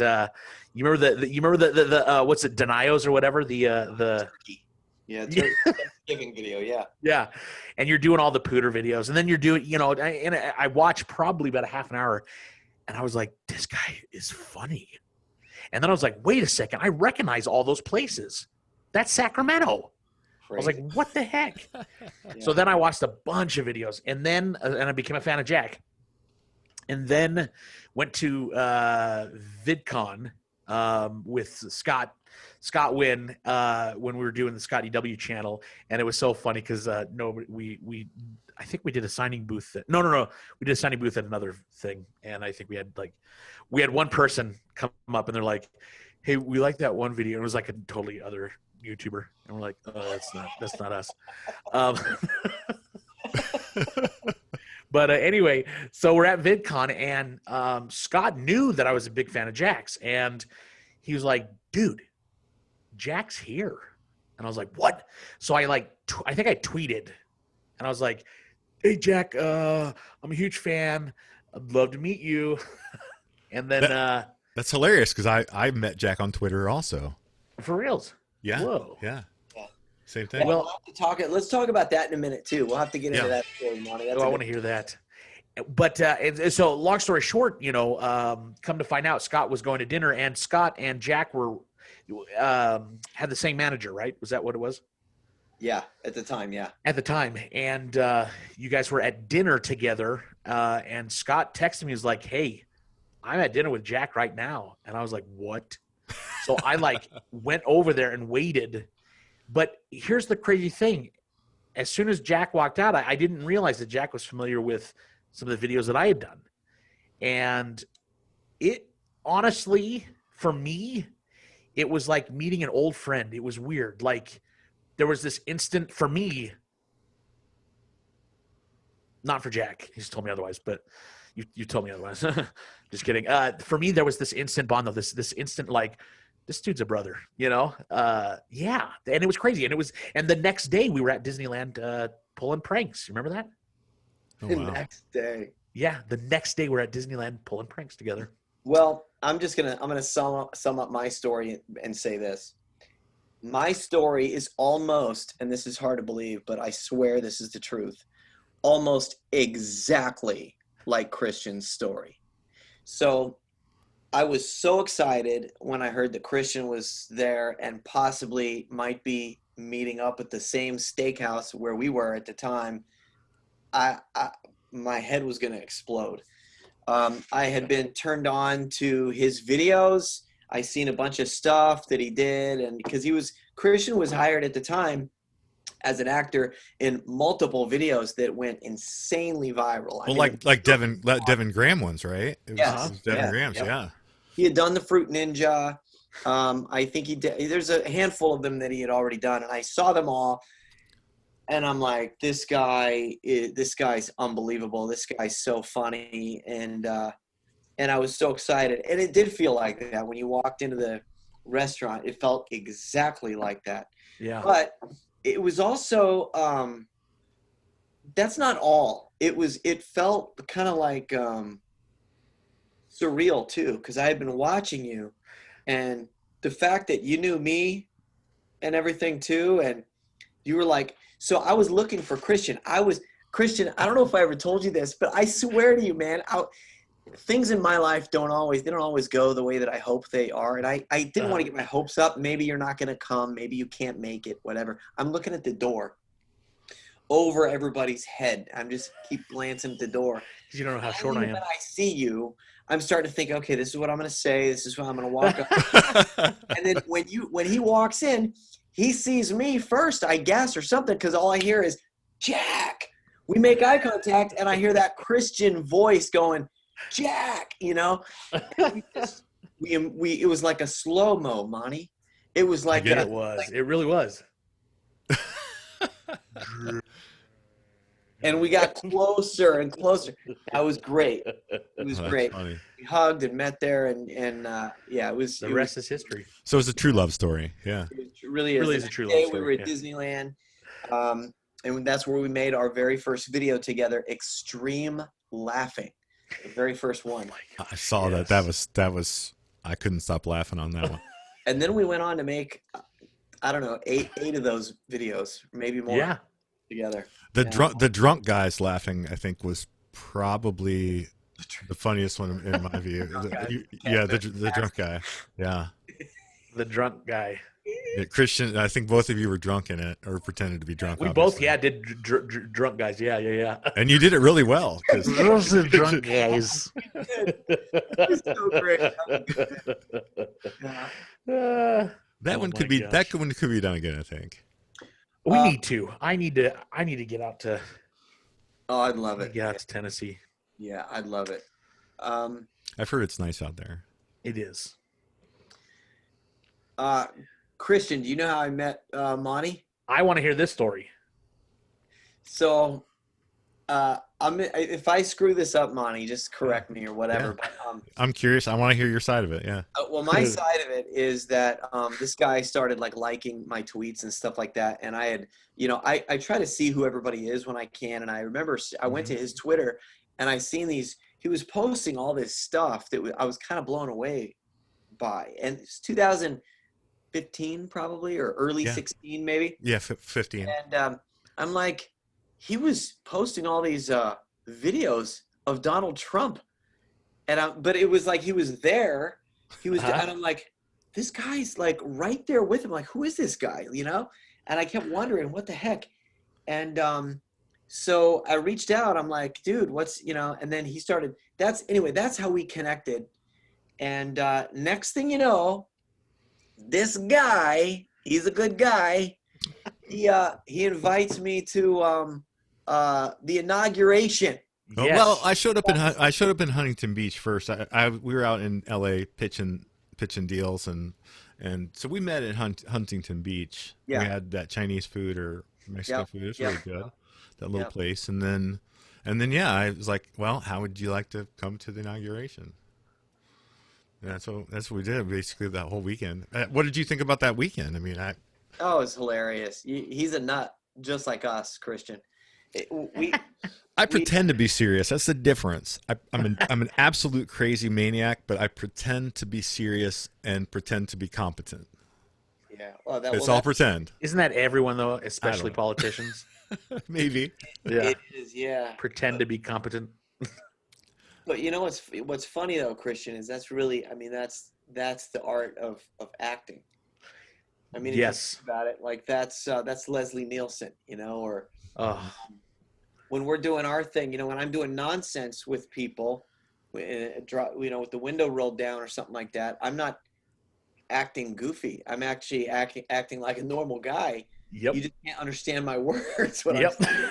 Speaker 3: you remember the what's it, Denios or whatever, the
Speaker 2: turkey. Yeah, Thanksgiving video, yeah.
Speaker 3: Yeah. And you're doing all the pooter videos, and then you're doing, and I watched probably about a half an hour, and I was like, this guy is funny. And then I was like, wait a second, I recognize all those places. That's Sacramento. Crazy. I was like, what the heck? Yeah. So then I watched a bunch of videos, and then I became a fan of Jack. And then went to VidCon with Scott Wynn when we were doing the Scott EW channel, and it was so funny because I think we did a signing booth. No, we did a signing booth at another thing, and I think we had one person come up, and they're like, "Hey, we like that one video." And it was like a totally other YouTuber, and we're like, "Oh, that's not us." But anyway, so we're at VidCon, and Scott knew that I was a big fan of Jack's, and he was like, "Dude, Jack's here." And I was like, "What?" So I think I tweeted, and I was like, "Hey, Jack, I'm a huge fan. I'd love to meet you." And then
Speaker 1: that's hilarious because I met Jack on Twitter also.
Speaker 3: For reals?
Speaker 1: Yeah.
Speaker 3: Whoa.
Speaker 1: Yeah. Same thing.
Speaker 2: Well, let's talk about that in a minute too. We'll have to get into that story, Monty.
Speaker 3: I want to hear that. But so long story short, come to find out, Scott was going to dinner, and Scott and Jack were had the same manager, right? Was that what it was?
Speaker 2: Yeah, at the time, yeah.
Speaker 3: At the time, and you guys were at dinner together, and Scott texted me, he was like, hey, I'm at dinner with Jack right now. And I was like, what? So I like went over there and waited. But here's the crazy thing. As soon as Jack walked out, I didn't realize that Jack was familiar with some of the videos that I had done. And it honestly, for me, it was like meeting an old friend. It was weird. Like there was this instant for me, not for Jack. He's told me otherwise, but you told me otherwise. Just kidding. For me, there was this instant bond, though. This instant like, this dude's a brother, you know? Yeah, and it was crazy. And the next day we were at Disneyland pulling pranks. Remember that?
Speaker 1: Oh,
Speaker 2: The
Speaker 1: wow.
Speaker 2: next day.
Speaker 3: Yeah, the next day we're at Disneyland pulling pranks together.
Speaker 2: Well, I'm gonna sum up my story and say this. My story is almost, and this is hard to believe, but I swear this is the truth, almost exactly like Christian's story. So I was so excited when I heard that Christian was there and possibly might be meeting up at the same steakhouse where we were at the time. My head was going to explode. I had been turned on to his videos. I seen a bunch of stuff that he did, and because Christian was hired at the time as an actor in multiple videos that went insanely viral.
Speaker 1: Well, like Devin Graham ones, right?
Speaker 2: Yes.
Speaker 1: It was Devin Graham's, yeah.
Speaker 2: He had done the Fruit Ninja. I think he did. There's a handful of them that he had already done, and I saw them all. And I'm like, this guy's unbelievable. This guy's so funny, and I was so excited. And it did feel like that when you walked into the restaurant. It felt exactly like that.
Speaker 3: Yeah.
Speaker 2: But it was also that's not all. It felt kind of like surreal too, because I had been watching you, and the fact that you knew me and everything too, and you were like, so I was looking for Christian. Christian, I don't know if I ever told you this, but I swear to you, man, things in my life don't always go the way that I hope they are. And I didn't want to get my hopes up. Maybe you're not going to come. Maybe you can't make it, whatever. I'm looking at the door over everybody's head. I'm just keep glancing at the door.
Speaker 3: Because you don't know how short I am.
Speaker 2: When I see you, I'm starting to think, okay, this is what I'm going to say. This is what I'm going to walk up. And then when he walks in, he sees me first, I guess, or something, because all I hear is, Jack. We make eye contact, and I hear that Christian voice going, Jack, you know? It was like a slow-mo, Monty. It was like
Speaker 3: it was. It really was.
Speaker 2: And we got closer and closer. That was great. It was great.
Speaker 1: Funny.
Speaker 2: We hugged and met there, and yeah, it was.
Speaker 3: The rest is history.
Speaker 1: So it's a true love story. Yeah.
Speaker 2: It really is
Speaker 3: a true love story.
Speaker 2: We were at Disneyland, and that's where we made our very first video together. Extreme laughing, the very first one.
Speaker 1: I saw that. That was. I couldn't stop laughing on that one.
Speaker 2: And then we went on to make, I don't know, eight of those videos, maybe more.
Speaker 3: Yeah.
Speaker 2: Together.
Speaker 1: The drunk guys laughing, I think, was probably the funniest one in my view. The drunk guy. Yeah.
Speaker 3: The drunk guy.
Speaker 1: Yeah, Christian, I think both of you were drunk in it, or pretended to be drunk.
Speaker 3: We
Speaker 1: obviously.
Speaker 3: both, did drunk guys. Yeah.
Speaker 1: And you did it really well.
Speaker 3: Those are drunk guys.
Speaker 2: It's so great.
Speaker 1: That one could be done again, I think.
Speaker 3: We need to. I need to get out to.
Speaker 2: Oh, I'd love it.
Speaker 3: Get out to Tennessee.
Speaker 2: Yeah, I'd love it.
Speaker 1: I've heard it's nice out there.
Speaker 3: It is.
Speaker 2: Christian, do you know how I met Monty?
Speaker 3: I want to hear this story.
Speaker 2: So, if I screw this up, Monty, just correct me or whatever.
Speaker 1: Yeah.
Speaker 2: But,
Speaker 1: I'm curious. I want to hear your side of it. Yeah.
Speaker 2: well, my side of it is that this guy started liking my tweets and stuff like that, and I had, I try to see who everybody is when I can, and I remember I went to his Twitter, and I seen these. He was posting all this stuff that I was kind of blown away by, and it's 2015 probably, or early 16 maybe.
Speaker 1: Yeah, 15.
Speaker 2: And I'm like, he was posting all these videos of Donald Trump, but it was like he was there. He was, and I'm like, this guy's right there with him. Like, who is this guy? And I kept wondering, what the heck? And so I reached out. I'm like, dude, what's, and then he started, that's how we connected. And next thing you know, this guy, he's a good guy. He invites me to the inauguration.
Speaker 1: Oh,
Speaker 3: Yes.
Speaker 1: well, I showed up in Huntington Beach first. We were out in L.A. pitching deals, and so we met at Huntington Beach.
Speaker 2: Yeah.
Speaker 1: We had that Chinese food or Mexican
Speaker 2: Yep.
Speaker 1: food. It was
Speaker 2: Yep.
Speaker 1: really good. That little
Speaker 2: Yep.
Speaker 1: place, and then yeah, I was like, well, how would you like to come to the inauguration? And that's what we did basically that whole weekend. What did you think about that weekend? I mean,
Speaker 2: Oh, it's hilarious. He's a nut, just like us, Christian.
Speaker 1: I pretend to be serious. That's the difference. I'm an absolute crazy maniac, but I pretend to be serious and pretend to be competent.
Speaker 2: Yeah, well,
Speaker 1: It's all pretend.
Speaker 3: Isn't that everyone though, especially
Speaker 1: know.
Speaker 3: politicians?
Speaker 1: Maybe.
Speaker 3: Yeah.
Speaker 2: It is, yeah.
Speaker 3: Pretend to be competent.
Speaker 2: But what's funny though, Christian, is that's really, I mean, that's the art of acting. I mean, if you
Speaker 3: Yes.
Speaker 2: think about it, like that's Leslie Nielsen, or
Speaker 3: Oh,
Speaker 2: when we're doing our thing, when I'm doing nonsense with people, with the window rolled down or something like that, I'm not acting goofy. I'm actually acting like a normal guy.
Speaker 3: yep.
Speaker 2: You just can't understand my words. What
Speaker 3: Yep.
Speaker 2: I'm saying.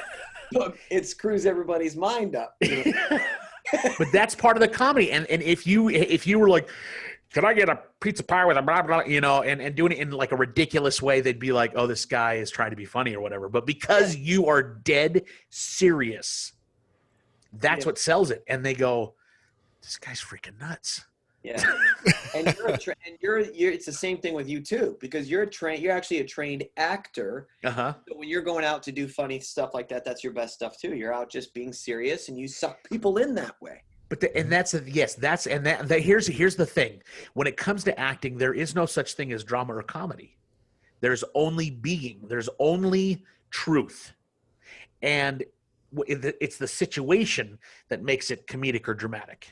Speaker 2: So it screws everybody's mind up.
Speaker 3: But that's part of the comedy. And if you were like, can I get a pizza pie with a blah blah, and doing it in like a ridiculous way, they'd be like, oh, this guy is trying to be funny or whatever. But because you are dead serious, that's what sells it. And they go, this guy's freaking nuts.
Speaker 2: Yeah, and it's the same thing with you too, because you're actually a trained actor.
Speaker 3: Uh-huh.
Speaker 2: So when you're going out to do funny stuff like that, that's your best stuff too. You're out just being serious, and you suck people in that way.
Speaker 3: But here's the thing. When it comes to acting, there is no such thing as drama or comedy. There's only being. There's only truth, and it's the situation that makes it comedic or dramatic.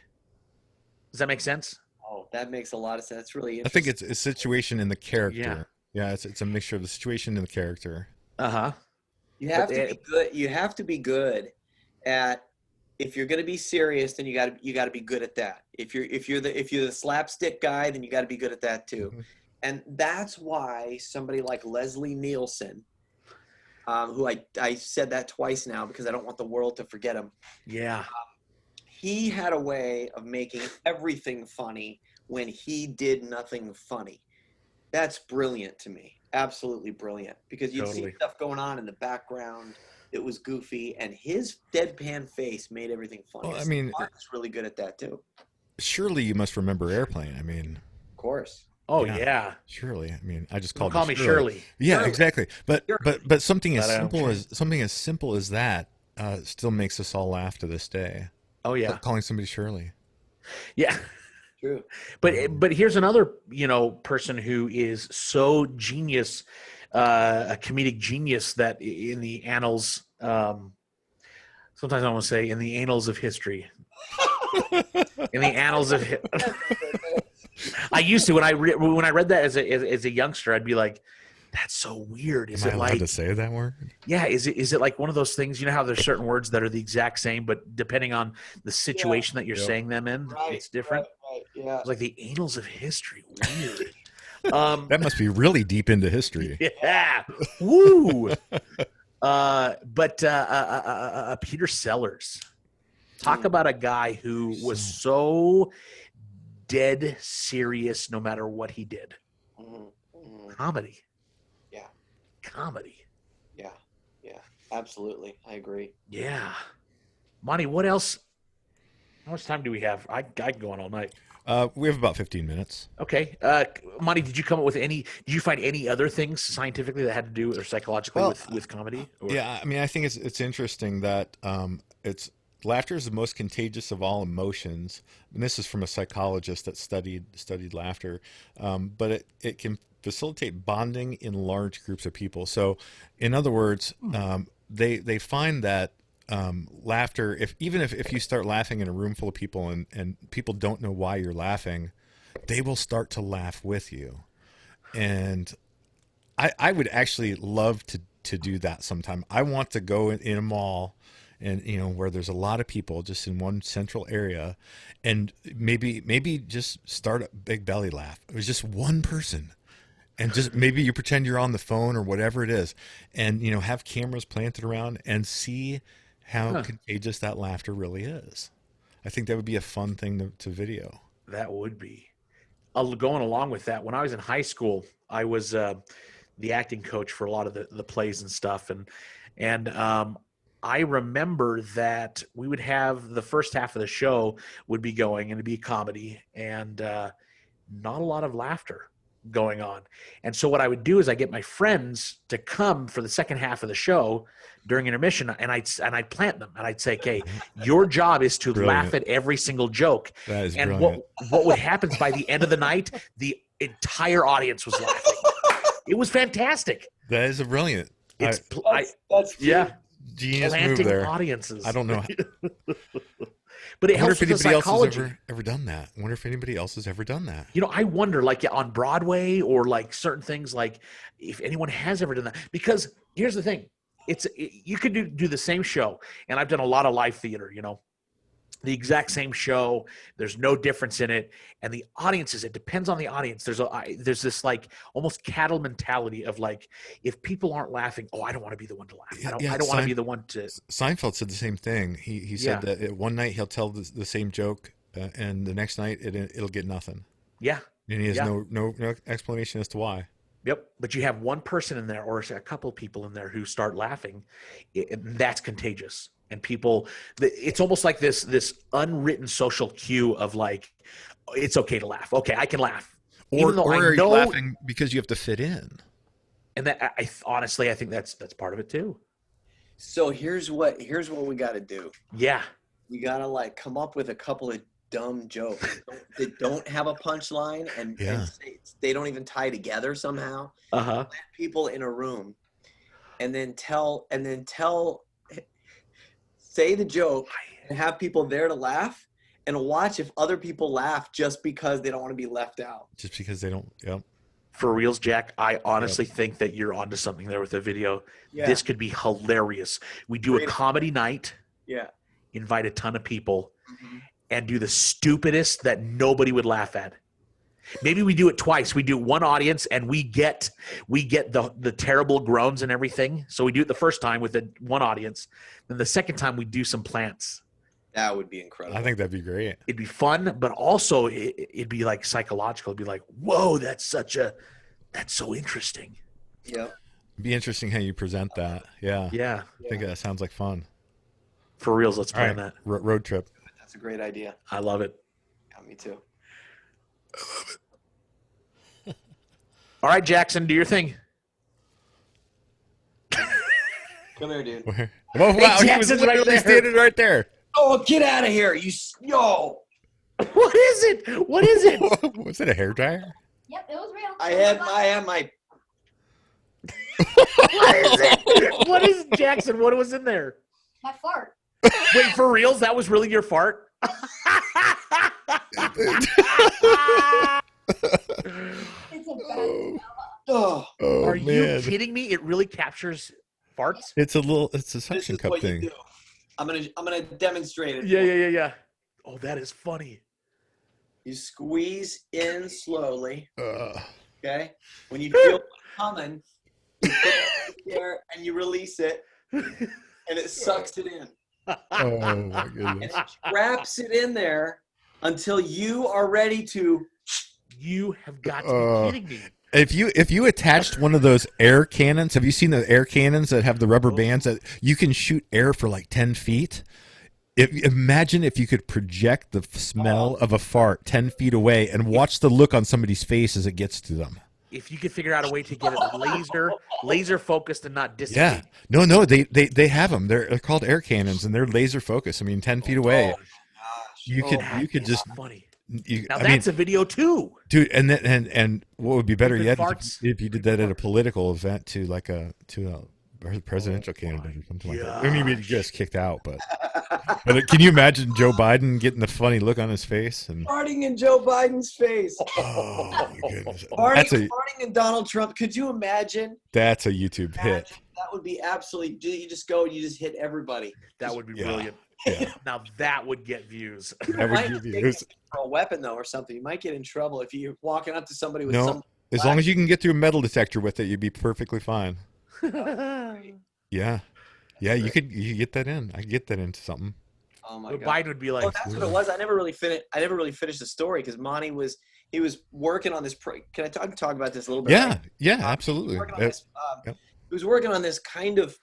Speaker 3: Does that make sense?
Speaker 2: Oh, that makes a lot of sense. That's really
Speaker 1: I
Speaker 2: interesting.
Speaker 1: think it's a situation in the character. Yeah, it's a mixture of the situation and the character.
Speaker 3: Uh-huh.
Speaker 2: You have to be good. You have to be good at. If you're going to be serious, then you got to be good at that. If you're the slapstick guy, then you got to be good at that too. Mm-hmm. And that's why somebody like Leslie Nielsen, who I said that twice now because I don't want the world to forget him.
Speaker 3: Yeah.
Speaker 2: He had a way of making everything funny when he did nothing funny. That's brilliant to me. Absolutely brilliant. Because you'd see stuff going on in the background. It was goofy, and his deadpan face made everything funny.
Speaker 1: Well, I mean,
Speaker 2: Mark's really good at that too.
Speaker 1: Surely you must remember Airplane. I mean,
Speaker 2: of course.
Speaker 3: Oh yeah.
Speaker 1: Surely. I mean, I just called.
Speaker 3: Call me Shirley.
Speaker 1: Yeah,
Speaker 2: Shirley.
Speaker 1: exactly. But something as simple as that still makes us all laugh to this day.
Speaker 3: Oh yeah.
Speaker 1: Like calling somebody Shirley.
Speaker 3: Yeah.
Speaker 2: True.
Speaker 3: But here's another person who is so genius. A comedic genius that in the annals, sometimes I want to say in the annals of history, in the annals of, I used to when I read that as a youngster, I'd be like, that's so weird. Is
Speaker 1: Am I
Speaker 3: it
Speaker 1: allowed
Speaker 3: like
Speaker 1: to say that word?
Speaker 3: Yeah, is it like one of those things? You know how there's certain words that are the exact same, but depending on the situation that you're saying them in, it's different.
Speaker 2: Right, yeah.
Speaker 3: It's like the annals of history. Weird.
Speaker 1: That must be really deep into history.
Speaker 3: Yeah. Woo. But Peter Sellers, talk about a guy who was so dead serious no matter what he did.
Speaker 2: Mm-hmm.
Speaker 3: Comedy.
Speaker 2: Yeah.
Speaker 3: Comedy.
Speaker 2: Yeah. Yeah. Absolutely. I agree.
Speaker 3: Yeah. Monty, what else? How much time do we have? I can go on all night.
Speaker 1: We have about 15 minutes.
Speaker 3: Okay. Monty, did you come up with did you find any other things scientifically that had to do or psychologically with comedy? Or?
Speaker 1: Yeah, I mean, I think it's interesting that laughter is the most contagious of all emotions. And this is from a psychologist that studied laughter. But it can facilitate bonding in large groups of people. So in other words, they find that laughter, even if you start laughing in a room full of people and people don't know why you're laughing, they will start to laugh with you. And I would actually love to do that sometime. I want to go in a mall and where there's a lot of people just in one central area, and maybe just start a big belly laugh. It was just one person, and just maybe you pretend you're on the phone or whatever it is, and have cameras planted around and see how contagious that laughter really is. I think that would be a fun thing to video.
Speaker 3: That would be. Going along with that, when I was in high school, I was the acting coach for a lot of the plays and stuff, and I remember that we would have the first half of the show would be going, and it'd be comedy, and not a lot of laughter going on. And so what I would do is I get my friends to come for the second half of the show during intermission, and I'd plant them, and I'd say, "Okay, your job is to
Speaker 1: Brilliant.
Speaker 3: laugh at every single joke."
Speaker 1: That is
Speaker 3: And
Speaker 1: brilliant.
Speaker 3: what would happen is by the end of the night, the entire audience was laughing. It was fantastic.
Speaker 1: That is a brilliant.
Speaker 3: It's
Speaker 2: That's
Speaker 3: yeah,
Speaker 1: Genius move
Speaker 3: planting
Speaker 1: there.
Speaker 3: audiences.
Speaker 1: I don't know.
Speaker 3: But it
Speaker 1: I wonder
Speaker 3: helps
Speaker 1: if
Speaker 3: with the
Speaker 1: anybody else
Speaker 3: psychology.
Speaker 1: has ever done that. I wonder if anybody else has ever done that.
Speaker 3: I wonder, like on Broadway or like certain things, like if anyone has ever done that. Because here's the thing: you could do the same show, and I've done a lot of live theater. The exact same show. There's no difference in it, and the audiences. It depends on the audience. There's this like almost cattle mentality of like, if people aren't laughing, I don't want to be the one to laugh. I don't want to be the one to.
Speaker 1: Seinfeld said the same thing. He said that one night he'll tell the same joke, and the next night it'll get nothing.
Speaker 3: Yeah.
Speaker 1: And he has no explanation as to why.
Speaker 3: Yep. But you have one person in there or a couple of people in there who start laughing, and that's contagious. And people, it's almost like this unwritten social cue of like, it's okay to laugh. Okay, I can laugh.
Speaker 1: Or are you laughing because you have to fit in?
Speaker 3: And that I honestly, I think that's part of it too.
Speaker 2: So here's what we got to do.
Speaker 3: Yeah.
Speaker 2: We got to like come up with a couple of dumb jokes that don't have a punchline and they don't even tie together somehow. Let people in a room and then say the joke and have people there to laugh and watch if other people laugh just because they don't want to be left out.
Speaker 1: Just because they don't. Yep.
Speaker 3: For reals, Jack, I honestly think that you're onto something there with the video.
Speaker 2: Yeah.
Speaker 3: This could be hilarious. We do a comedy night.
Speaker 2: Yeah.
Speaker 3: Invite a ton of people and do the stupidest that nobody would laugh at. Maybe we do it twice. We do one audience and we get the terrible groans and everything. So we do it the first time with the one audience. Then the second time we do some plants.
Speaker 2: That would be incredible.
Speaker 1: I think that'd be great.
Speaker 3: It'd be fun, but also it'd be like psychological. It'd be like, whoa, that's so interesting.
Speaker 2: Yeah.
Speaker 1: It'd be interesting how you present that. Yeah.
Speaker 3: Yeah.
Speaker 1: I think that sounds like fun.
Speaker 3: For reals, let's plan
Speaker 1: All right.
Speaker 3: that.
Speaker 1: Road trip.
Speaker 2: That's a great idea.
Speaker 3: I love it.
Speaker 2: Yeah, me too.
Speaker 3: All right, Jackson, do your thing.
Speaker 2: Come here, dude.
Speaker 1: Well, wow, he was
Speaker 3: Jackson's right
Speaker 1: literally
Speaker 3: there.
Speaker 1: standing right there.
Speaker 2: Oh, get out of here. Yo.
Speaker 3: What is it? What is it?
Speaker 1: Was it a hairdryer?
Speaker 4: Yep, it was real.
Speaker 2: I had my
Speaker 3: What is it? What is it, Jackson? What was in there?
Speaker 4: My fart.
Speaker 3: Wait, for reals? That was really your fart?
Speaker 4: It's a bad
Speaker 2: Oh,
Speaker 1: Oh,
Speaker 3: Are you
Speaker 1: man.
Speaker 3: kidding me? It really captures farts?
Speaker 1: It's a
Speaker 2: this
Speaker 1: suction
Speaker 2: is
Speaker 1: cup
Speaker 2: what
Speaker 1: thing.
Speaker 2: you do. I'm gonna demonstrate it.
Speaker 3: Yeah. Oh, that is funny.
Speaker 2: You squeeze in slowly.
Speaker 1: Uh,
Speaker 2: Okay. When you feel it coming, you put it there and you release it, and it sucks it in.
Speaker 1: oh my
Speaker 2: And
Speaker 1: goodness.
Speaker 2: it traps it in there until you are ready to.
Speaker 3: You have got to be kidding me.
Speaker 1: If you attached one of those air cannons, have you seen the air cannons that have the rubber bands that you can shoot air for like 10 feet? Imagine if you could project the smell of a fart 10 feet away and watch the look on somebody's face as it gets to them.
Speaker 3: If you could figure out a way to get it laser focused and not
Speaker 1: Yeah.
Speaker 3: dissipate.
Speaker 1: No, they have them. They're called air cannons and they're laser focused. I mean, 10 feet away. You could
Speaker 3: That
Speaker 1: just
Speaker 3: is funny.
Speaker 1: I
Speaker 3: Now
Speaker 1: mean,
Speaker 3: that's a video too.
Speaker 1: dude, and what would be better
Speaker 3: Even
Speaker 1: yet
Speaker 3: farts.
Speaker 1: if you did that at a political event to a presidential candidate or something like that. I
Speaker 3: gosh.
Speaker 1: mean, he just kicked out, but can you imagine Joe Biden getting the funny look on his face? And
Speaker 2: Farting in Joe Biden's face.
Speaker 1: oh my goodness,
Speaker 2: Farting in Donald Trump. Could you imagine?
Speaker 1: that's a YouTube hit.
Speaker 2: That would be absolutely. You just go and you just hit everybody.
Speaker 3: That would be
Speaker 1: Yeah.
Speaker 3: brilliant.
Speaker 1: Yeah.
Speaker 3: Now that would get views.
Speaker 1: That
Speaker 2: might
Speaker 1: would give
Speaker 2: take
Speaker 1: you.
Speaker 2: it for a weapon though, or something. You might get in trouble if you're walking up to somebody with
Speaker 1: No,
Speaker 2: some.
Speaker 1: as long as you can get through a metal detector with it, you'd be perfectly fine. Yeah, you could get that in. I could get that into something.
Speaker 2: Oh my
Speaker 3: But
Speaker 2: god.
Speaker 3: Biden would be like,
Speaker 2: Oh, that's what it was. I never really finished the story because Monty was working on this. Can I talk about this a little bit?
Speaker 1: Yeah,
Speaker 2: right?
Speaker 1: yeah,
Speaker 2: He
Speaker 1: absolutely.
Speaker 2: was working on this,
Speaker 1: Yep.
Speaker 2: He was working on this kind of,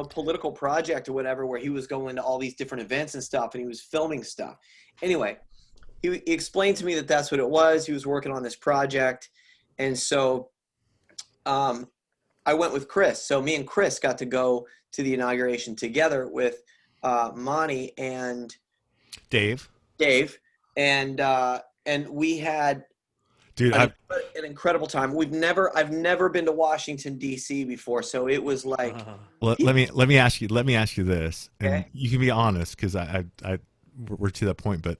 Speaker 2: political project or whatever, where he was going to all these different events and stuff, and he was filming stuff. Anyway, he explained to me that that's what it was. He was working on this project, and so, I went with Chris. So me and Chris got to go to the inauguration together with Monty and
Speaker 1: Dave,
Speaker 2: and we had
Speaker 1: dude,
Speaker 2: an incredible time. I've never been to Washington D.C. before, so it was like.
Speaker 1: let me ask you this, and
Speaker 2: Okay.
Speaker 1: you can be honest because we're to that point. But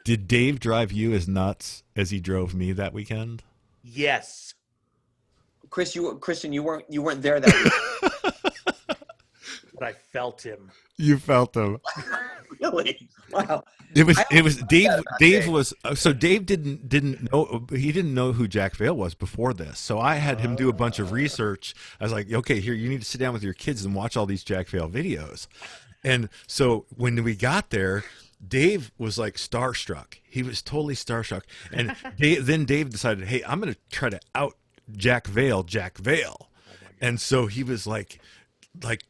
Speaker 1: did Dave drive you as nuts as he drove me that weekend?
Speaker 3: yes.
Speaker 2: Christian, you weren't there that week.
Speaker 3: But I felt him.
Speaker 1: You felt him.
Speaker 2: Really? Wow.
Speaker 1: It was Dave.
Speaker 2: about
Speaker 1: Dave
Speaker 2: Dave.
Speaker 1: was so Dave didn't know who Jack Vale was before this. So I had him do a bunch of research. I was like, okay, here you need to sit down with your kids and watch all these Jack Vale videos. And so when we got there, Dave was like starstruck. He was totally starstruck. And then Dave decided, hey, I'm going to try to out Jack Vale. And so he was like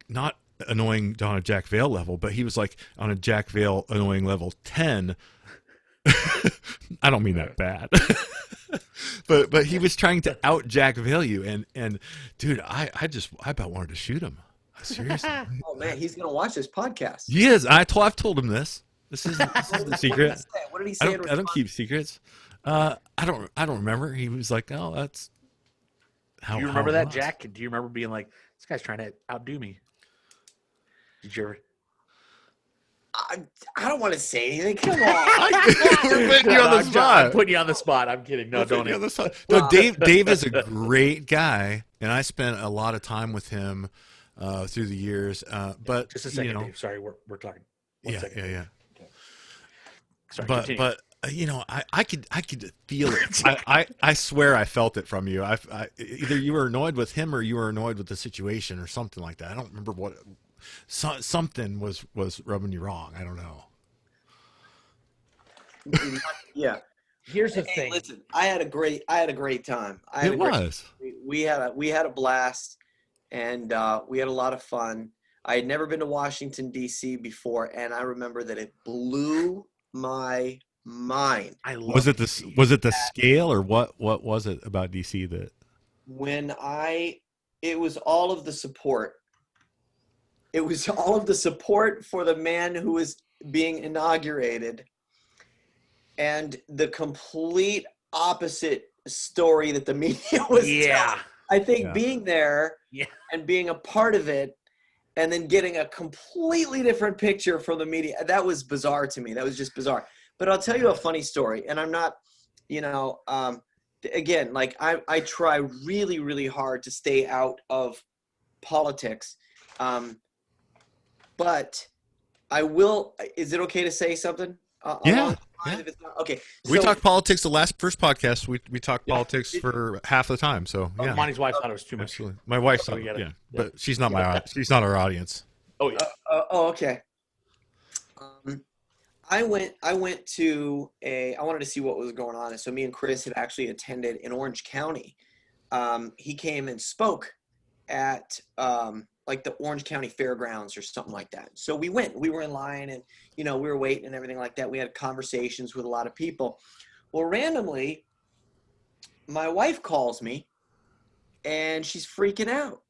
Speaker 1: not annoying on a Jack Vale level, but he was like on a Jack Vale annoying level 10. I don't mean that bad. but he was trying to out Jack Vale you, and dude, I about wanted to shoot him. Seriously.
Speaker 2: Oh man, he's gonna watch this podcast.
Speaker 1: He is. I've told him this. This is the secret.
Speaker 2: What did he say?
Speaker 1: I don't keep secrets. I don't remember. He was like, oh, that's how.
Speaker 3: Do you
Speaker 1: how
Speaker 3: remember
Speaker 1: it
Speaker 3: that,
Speaker 1: was.
Speaker 3: Jack? Do you remember being like, this guy's trying to outdo me? Did you ever?
Speaker 2: I don't want to say anything. Come on.
Speaker 1: We're putting you on the
Speaker 3: I'm
Speaker 1: spot.
Speaker 3: putting you on the spot. I'm kidding. No,
Speaker 1: We're
Speaker 3: don't.
Speaker 1: putting you on the spot. No, Dave is a great guy, and I spent a lot of time with him through the years. But
Speaker 3: Just a second,
Speaker 1: you know,
Speaker 3: Dave. Sorry, we're talking. One second.
Speaker 1: yeah.
Speaker 3: Sorry,
Speaker 1: But
Speaker 3: continue.
Speaker 1: but I could feel it. I swear I felt it from you. Either you were annoyed with him or you were annoyed with the situation or something like that. I don't remember what. Something was rubbing you wrong. I don't know.
Speaker 2: Yeah.
Speaker 3: Here's the
Speaker 2: Hey,
Speaker 3: thing.
Speaker 2: listen, I had a great time.
Speaker 1: It was.
Speaker 2: We had a blast, and we had a lot of fun. I had never been to Washington D.C. before, and I remember that it blew my mind
Speaker 1: Was it the scale or what was it about DC that?
Speaker 2: it was all of the support. It was all of the support for the man who was being inaugurated, and the complete opposite story that the media was telling. I think being there and being a part of it, and then getting a completely different picture from the media, that was bizarre to me. That was just bizarre. But I'll tell you a funny story, and I'm not, again, like I try really, really hard to stay out of politics. But I will. Is it okay to say something?
Speaker 1: Yeah.
Speaker 2: If it's not, okay.
Speaker 1: We
Speaker 2: So-
Speaker 1: talked politics the first podcast. We talked politics for half the time. So yeah,
Speaker 3: Monty's wife thought it was too much.
Speaker 1: absolutely. My wife thought,
Speaker 3: we gotta-
Speaker 1: yeah, but she's not she's not our audience.
Speaker 3: Oh yeah.
Speaker 2: Okay. I wanted to see what was going on, and so me and Chris had actually attended in Orange County. He came and spoke at like the Orange County Fairgrounds or something like that. So we went. We were in line, and we were waiting and everything like that. We had conversations with a lot of people. Well, randomly, my wife calls me, and she's freaking out,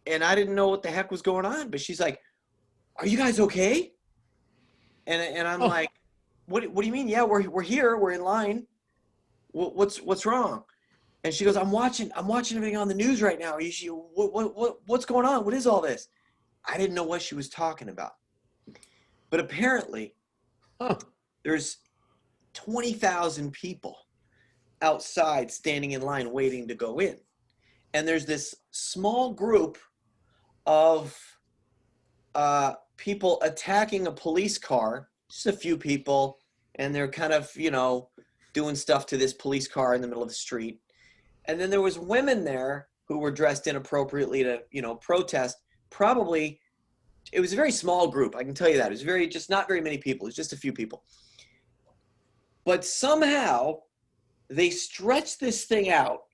Speaker 2: and I didn't know what the heck was going on. But she's like, "Are you guys okay?" And I'm like, "What do you mean? Yeah, we're here. We're in line. What's wrong?" And she goes, I'm watching everything on the news right now. What's going on? What is all this? I didn't know what she was talking about. But apparently, there's 20,000 people outside standing in line waiting to go in. And there's this small group of people attacking a police car, just a few people, and they're kind of, doing stuff to this police car in the middle of the street. And then there was women there who were dressed inappropriately to, protest. Probably, it was a very small group. I can tell you that. It was just not very many people. It was just a few people. But somehow they stretched this thing out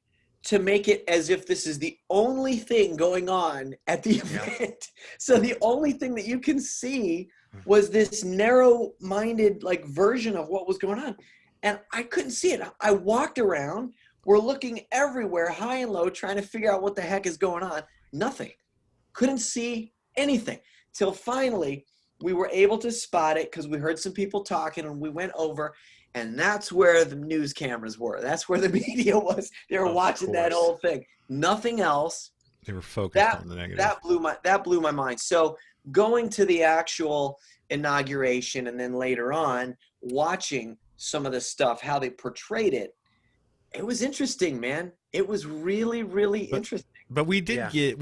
Speaker 2: to make it as if this is the only thing going on at the event. So the only thing that you can see was this narrow-minded version of what was going on. And I couldn't see it. I walked around. We're looking everywhere, high and low, trying to figure out what the heck is going on. Nothing. Couldn't see anything. Till finally, we were able to spot it because we heard some people talking, and we went over, and that's where the news cameras were. That's where the media was. They were watching that whole thing. Nothing else.
Speaker 1: They were focused on the negative.
Speaker 2: That blew my mind. So going to the actual inauguration and then later on watching some of the stuff, how they portrayed it, it was interesting, man. It was really, really interesting.
Speaker 1: But we did get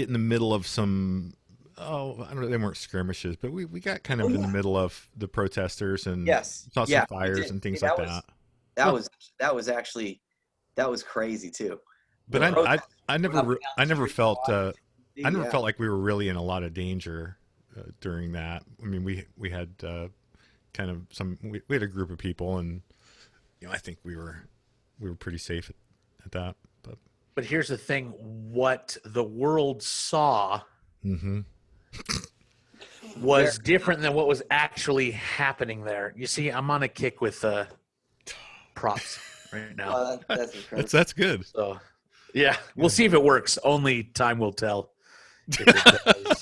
Speaker 1: in the middle of some. I don't know. They weren't skirmishes, but we got kind of in the middle of the protesters and saw some fires and things like that.
Speaker 2: That was crazy too.
Speaker 1: But I never felt like we were really in a lot of danger during that. I mean, we had kind of we had a group of people, and I think we were pretty safe at that.
Speaker 3: But here's the thing: what the world saw was different than what was actually happening there. You see, I'm on a kick with props right now.
Speaker 2: That's incredible.
Speaker 1: That's good.
Speaker 3: So, yeah, we'll see if it works. Only time will tell. If it does.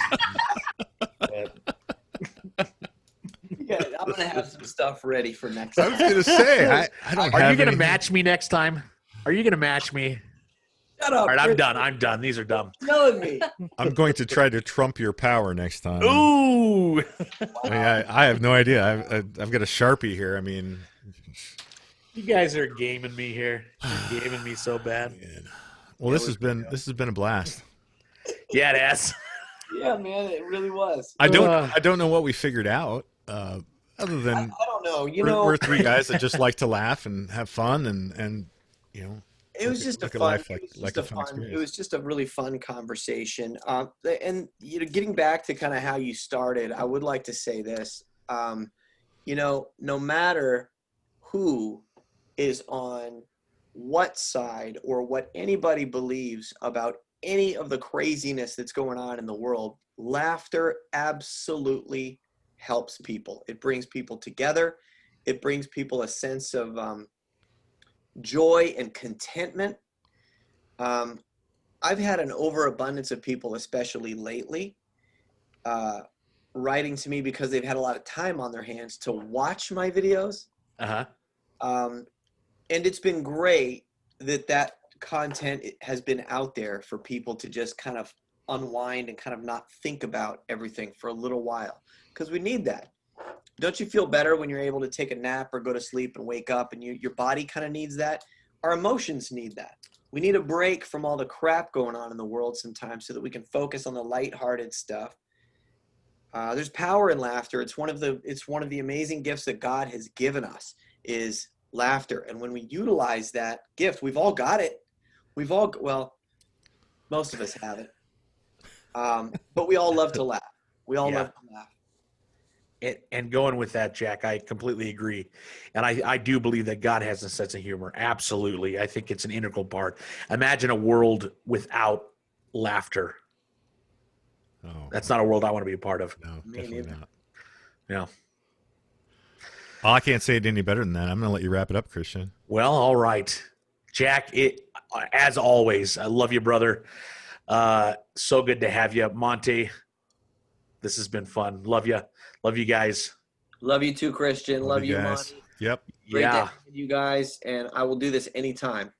Speaker 2: I'm gonna have some stuff ready for next time.
Speaker 1: I was gonna say, I don't.
Speaker 3: Are you gonna match me next time? Are you gonna match me?
Speaker 2: Shut up.
Speaker 3: All right, I'm done. These are dumb.
Speaker 2: Telling me.
Speaker 1: I'm going to try to trump your power next time.
Speaker 3: Ooh.
Speaker 1: I mean, I have no idea. I've got a Sharpie here. I mean,
Speaker 3: you guys are gaming me here. You're gaming me so bad.
Speaker 1: Man. Well, this has been a blast.
Speaker 3: Yeah, it has.
Speaker 2: Yeah, man, it really was.
Speaker 1: I don't know what we figured out. Other than
Speaker 2: I don't know.
Speaker 1: We're three guys that just like to laugh and have fun, and
Speaker 2: it was just it was just a really fun conversation. And getting back to kind of how you started, I would like to say this. No matter who is on what side or what anybody believes about any of the craziness that's going on in the world, laughter absolutely helps people. It brings people together. It brings people a sense of joy and contentment. I've had an overabundance of people, especially lately, writing to me because they've had a lot of time on their hands to watch my videos. And it's been great that content has been out there for people to just kind of unwind and kind of not think about everything for a little while, because we need that. Don't you feel better when you're able to take a nap or go to sleep and wake up, and your body kind of needs that? Our emotions need that. We need a break from all the crap going on in the world sometimes so that we can focus on the lighthearted stuff. There's power in laughter. It's one of the amazing gifts that God has given us is laughter. And when we utilize that gift, we've all got it. Most of us have it. But we all love to laugh. We all love to laugh.
Speaker 3: And going with that, Jack, I completely agree. And I do believe that God has a sense of humor. Absolutely. I think it's an integral part. Imagine a world without laughter.
Speaker 1: Oh,
Speaker 3: that's not a world I want to be a part of.
Speaker 1: No, definitely not.
Speaker 3: Yeah.
Speaker 1: Oh, I can't say it any better than that. I'm going to let you wrap it up, Christian.
Speaker 3: Well, all right. Jack, as always, I love you, brother. So good to have you. Monty, this has been fun. Love you. Love you guys.
Speaker 2: Love you too, Christian. Love you,
Speaker 1: guys.
Speaker 2: Monty.
Speaker 1: Yep.
Speaker 2: Great to have you guys, and I will do this anytime.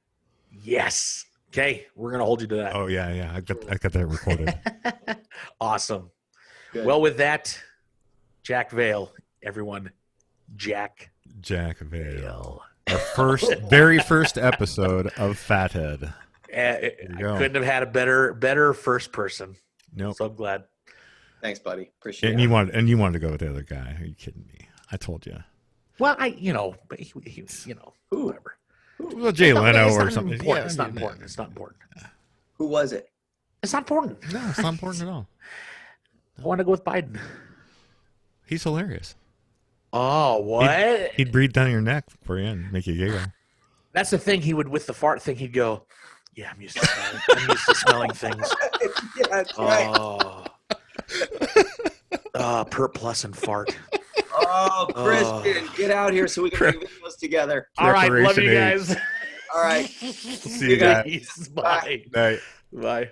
Speaker 3: Yes. Okay, we're gonna hold you to that.
Speaker 1: Oh yeah. I got that recorded.
Speaker 3: Awesome.
Speaker 2: Good.
Speaker 3: Well, with that, Jack Vale, everyone, Jack
Speaker 1: Vale.
Speaker 3: Vale.
Speaker 1: Our very first episode of FatHead.
Speaker 3: I
Speaker 1: you go.
Speaker 3: couldn't have had a better first person.
Speaker 1: Nope.
Speaker 3: So I'm glad.
Speaker 2: Thanks, buddy. Appreciate
Speaker 1: And
Speaker 2: it.
Speaker 1: you wanted to go with the other guy. Are you kidding me? I told you.
Speaker 3: Well, but he whatever.
Speaker 1: Well, Jay Leno
Speaker 3: It's
Speaker 1: or
Speaker 3: not
Speaker 1: something.
Speaker 3: important.
Speaker 1: Yeah,
Speaker 3: It's not
Speaker 1: I mean,
Speaker 3: important. It's not important.
Speaker 2: Who was it?
Speaker 3: It's not important.
Speaker 1: No, it's not important at all.
Speaker 3: I want to go with Biden.
Speaker 1: He's hilarious.
Speaker 3: Oh, what?
Speaker 1: He'd breathe down your neck for you and make you giggle.
Speaker 3: That's the thing. He would, with the fart thing, he'd go, "Yeah, I'm used to smelling things."
Speaker 2: Yeah, that's right.
Speaker 3: Perp plus and fart.
Speaker 2: Oh, Kristen, get out here so we can make videos together.
Speaker 3: All right, love
Speaker 1: Preparation
Speaker 3: you
Speaker 1: age.
Speaker 3: guys.
Speaker 2: All right.
Speaker 1: See you guys.
Speaker 3: Bye.
Speaker 1: Night.
Speaker 3: Bye.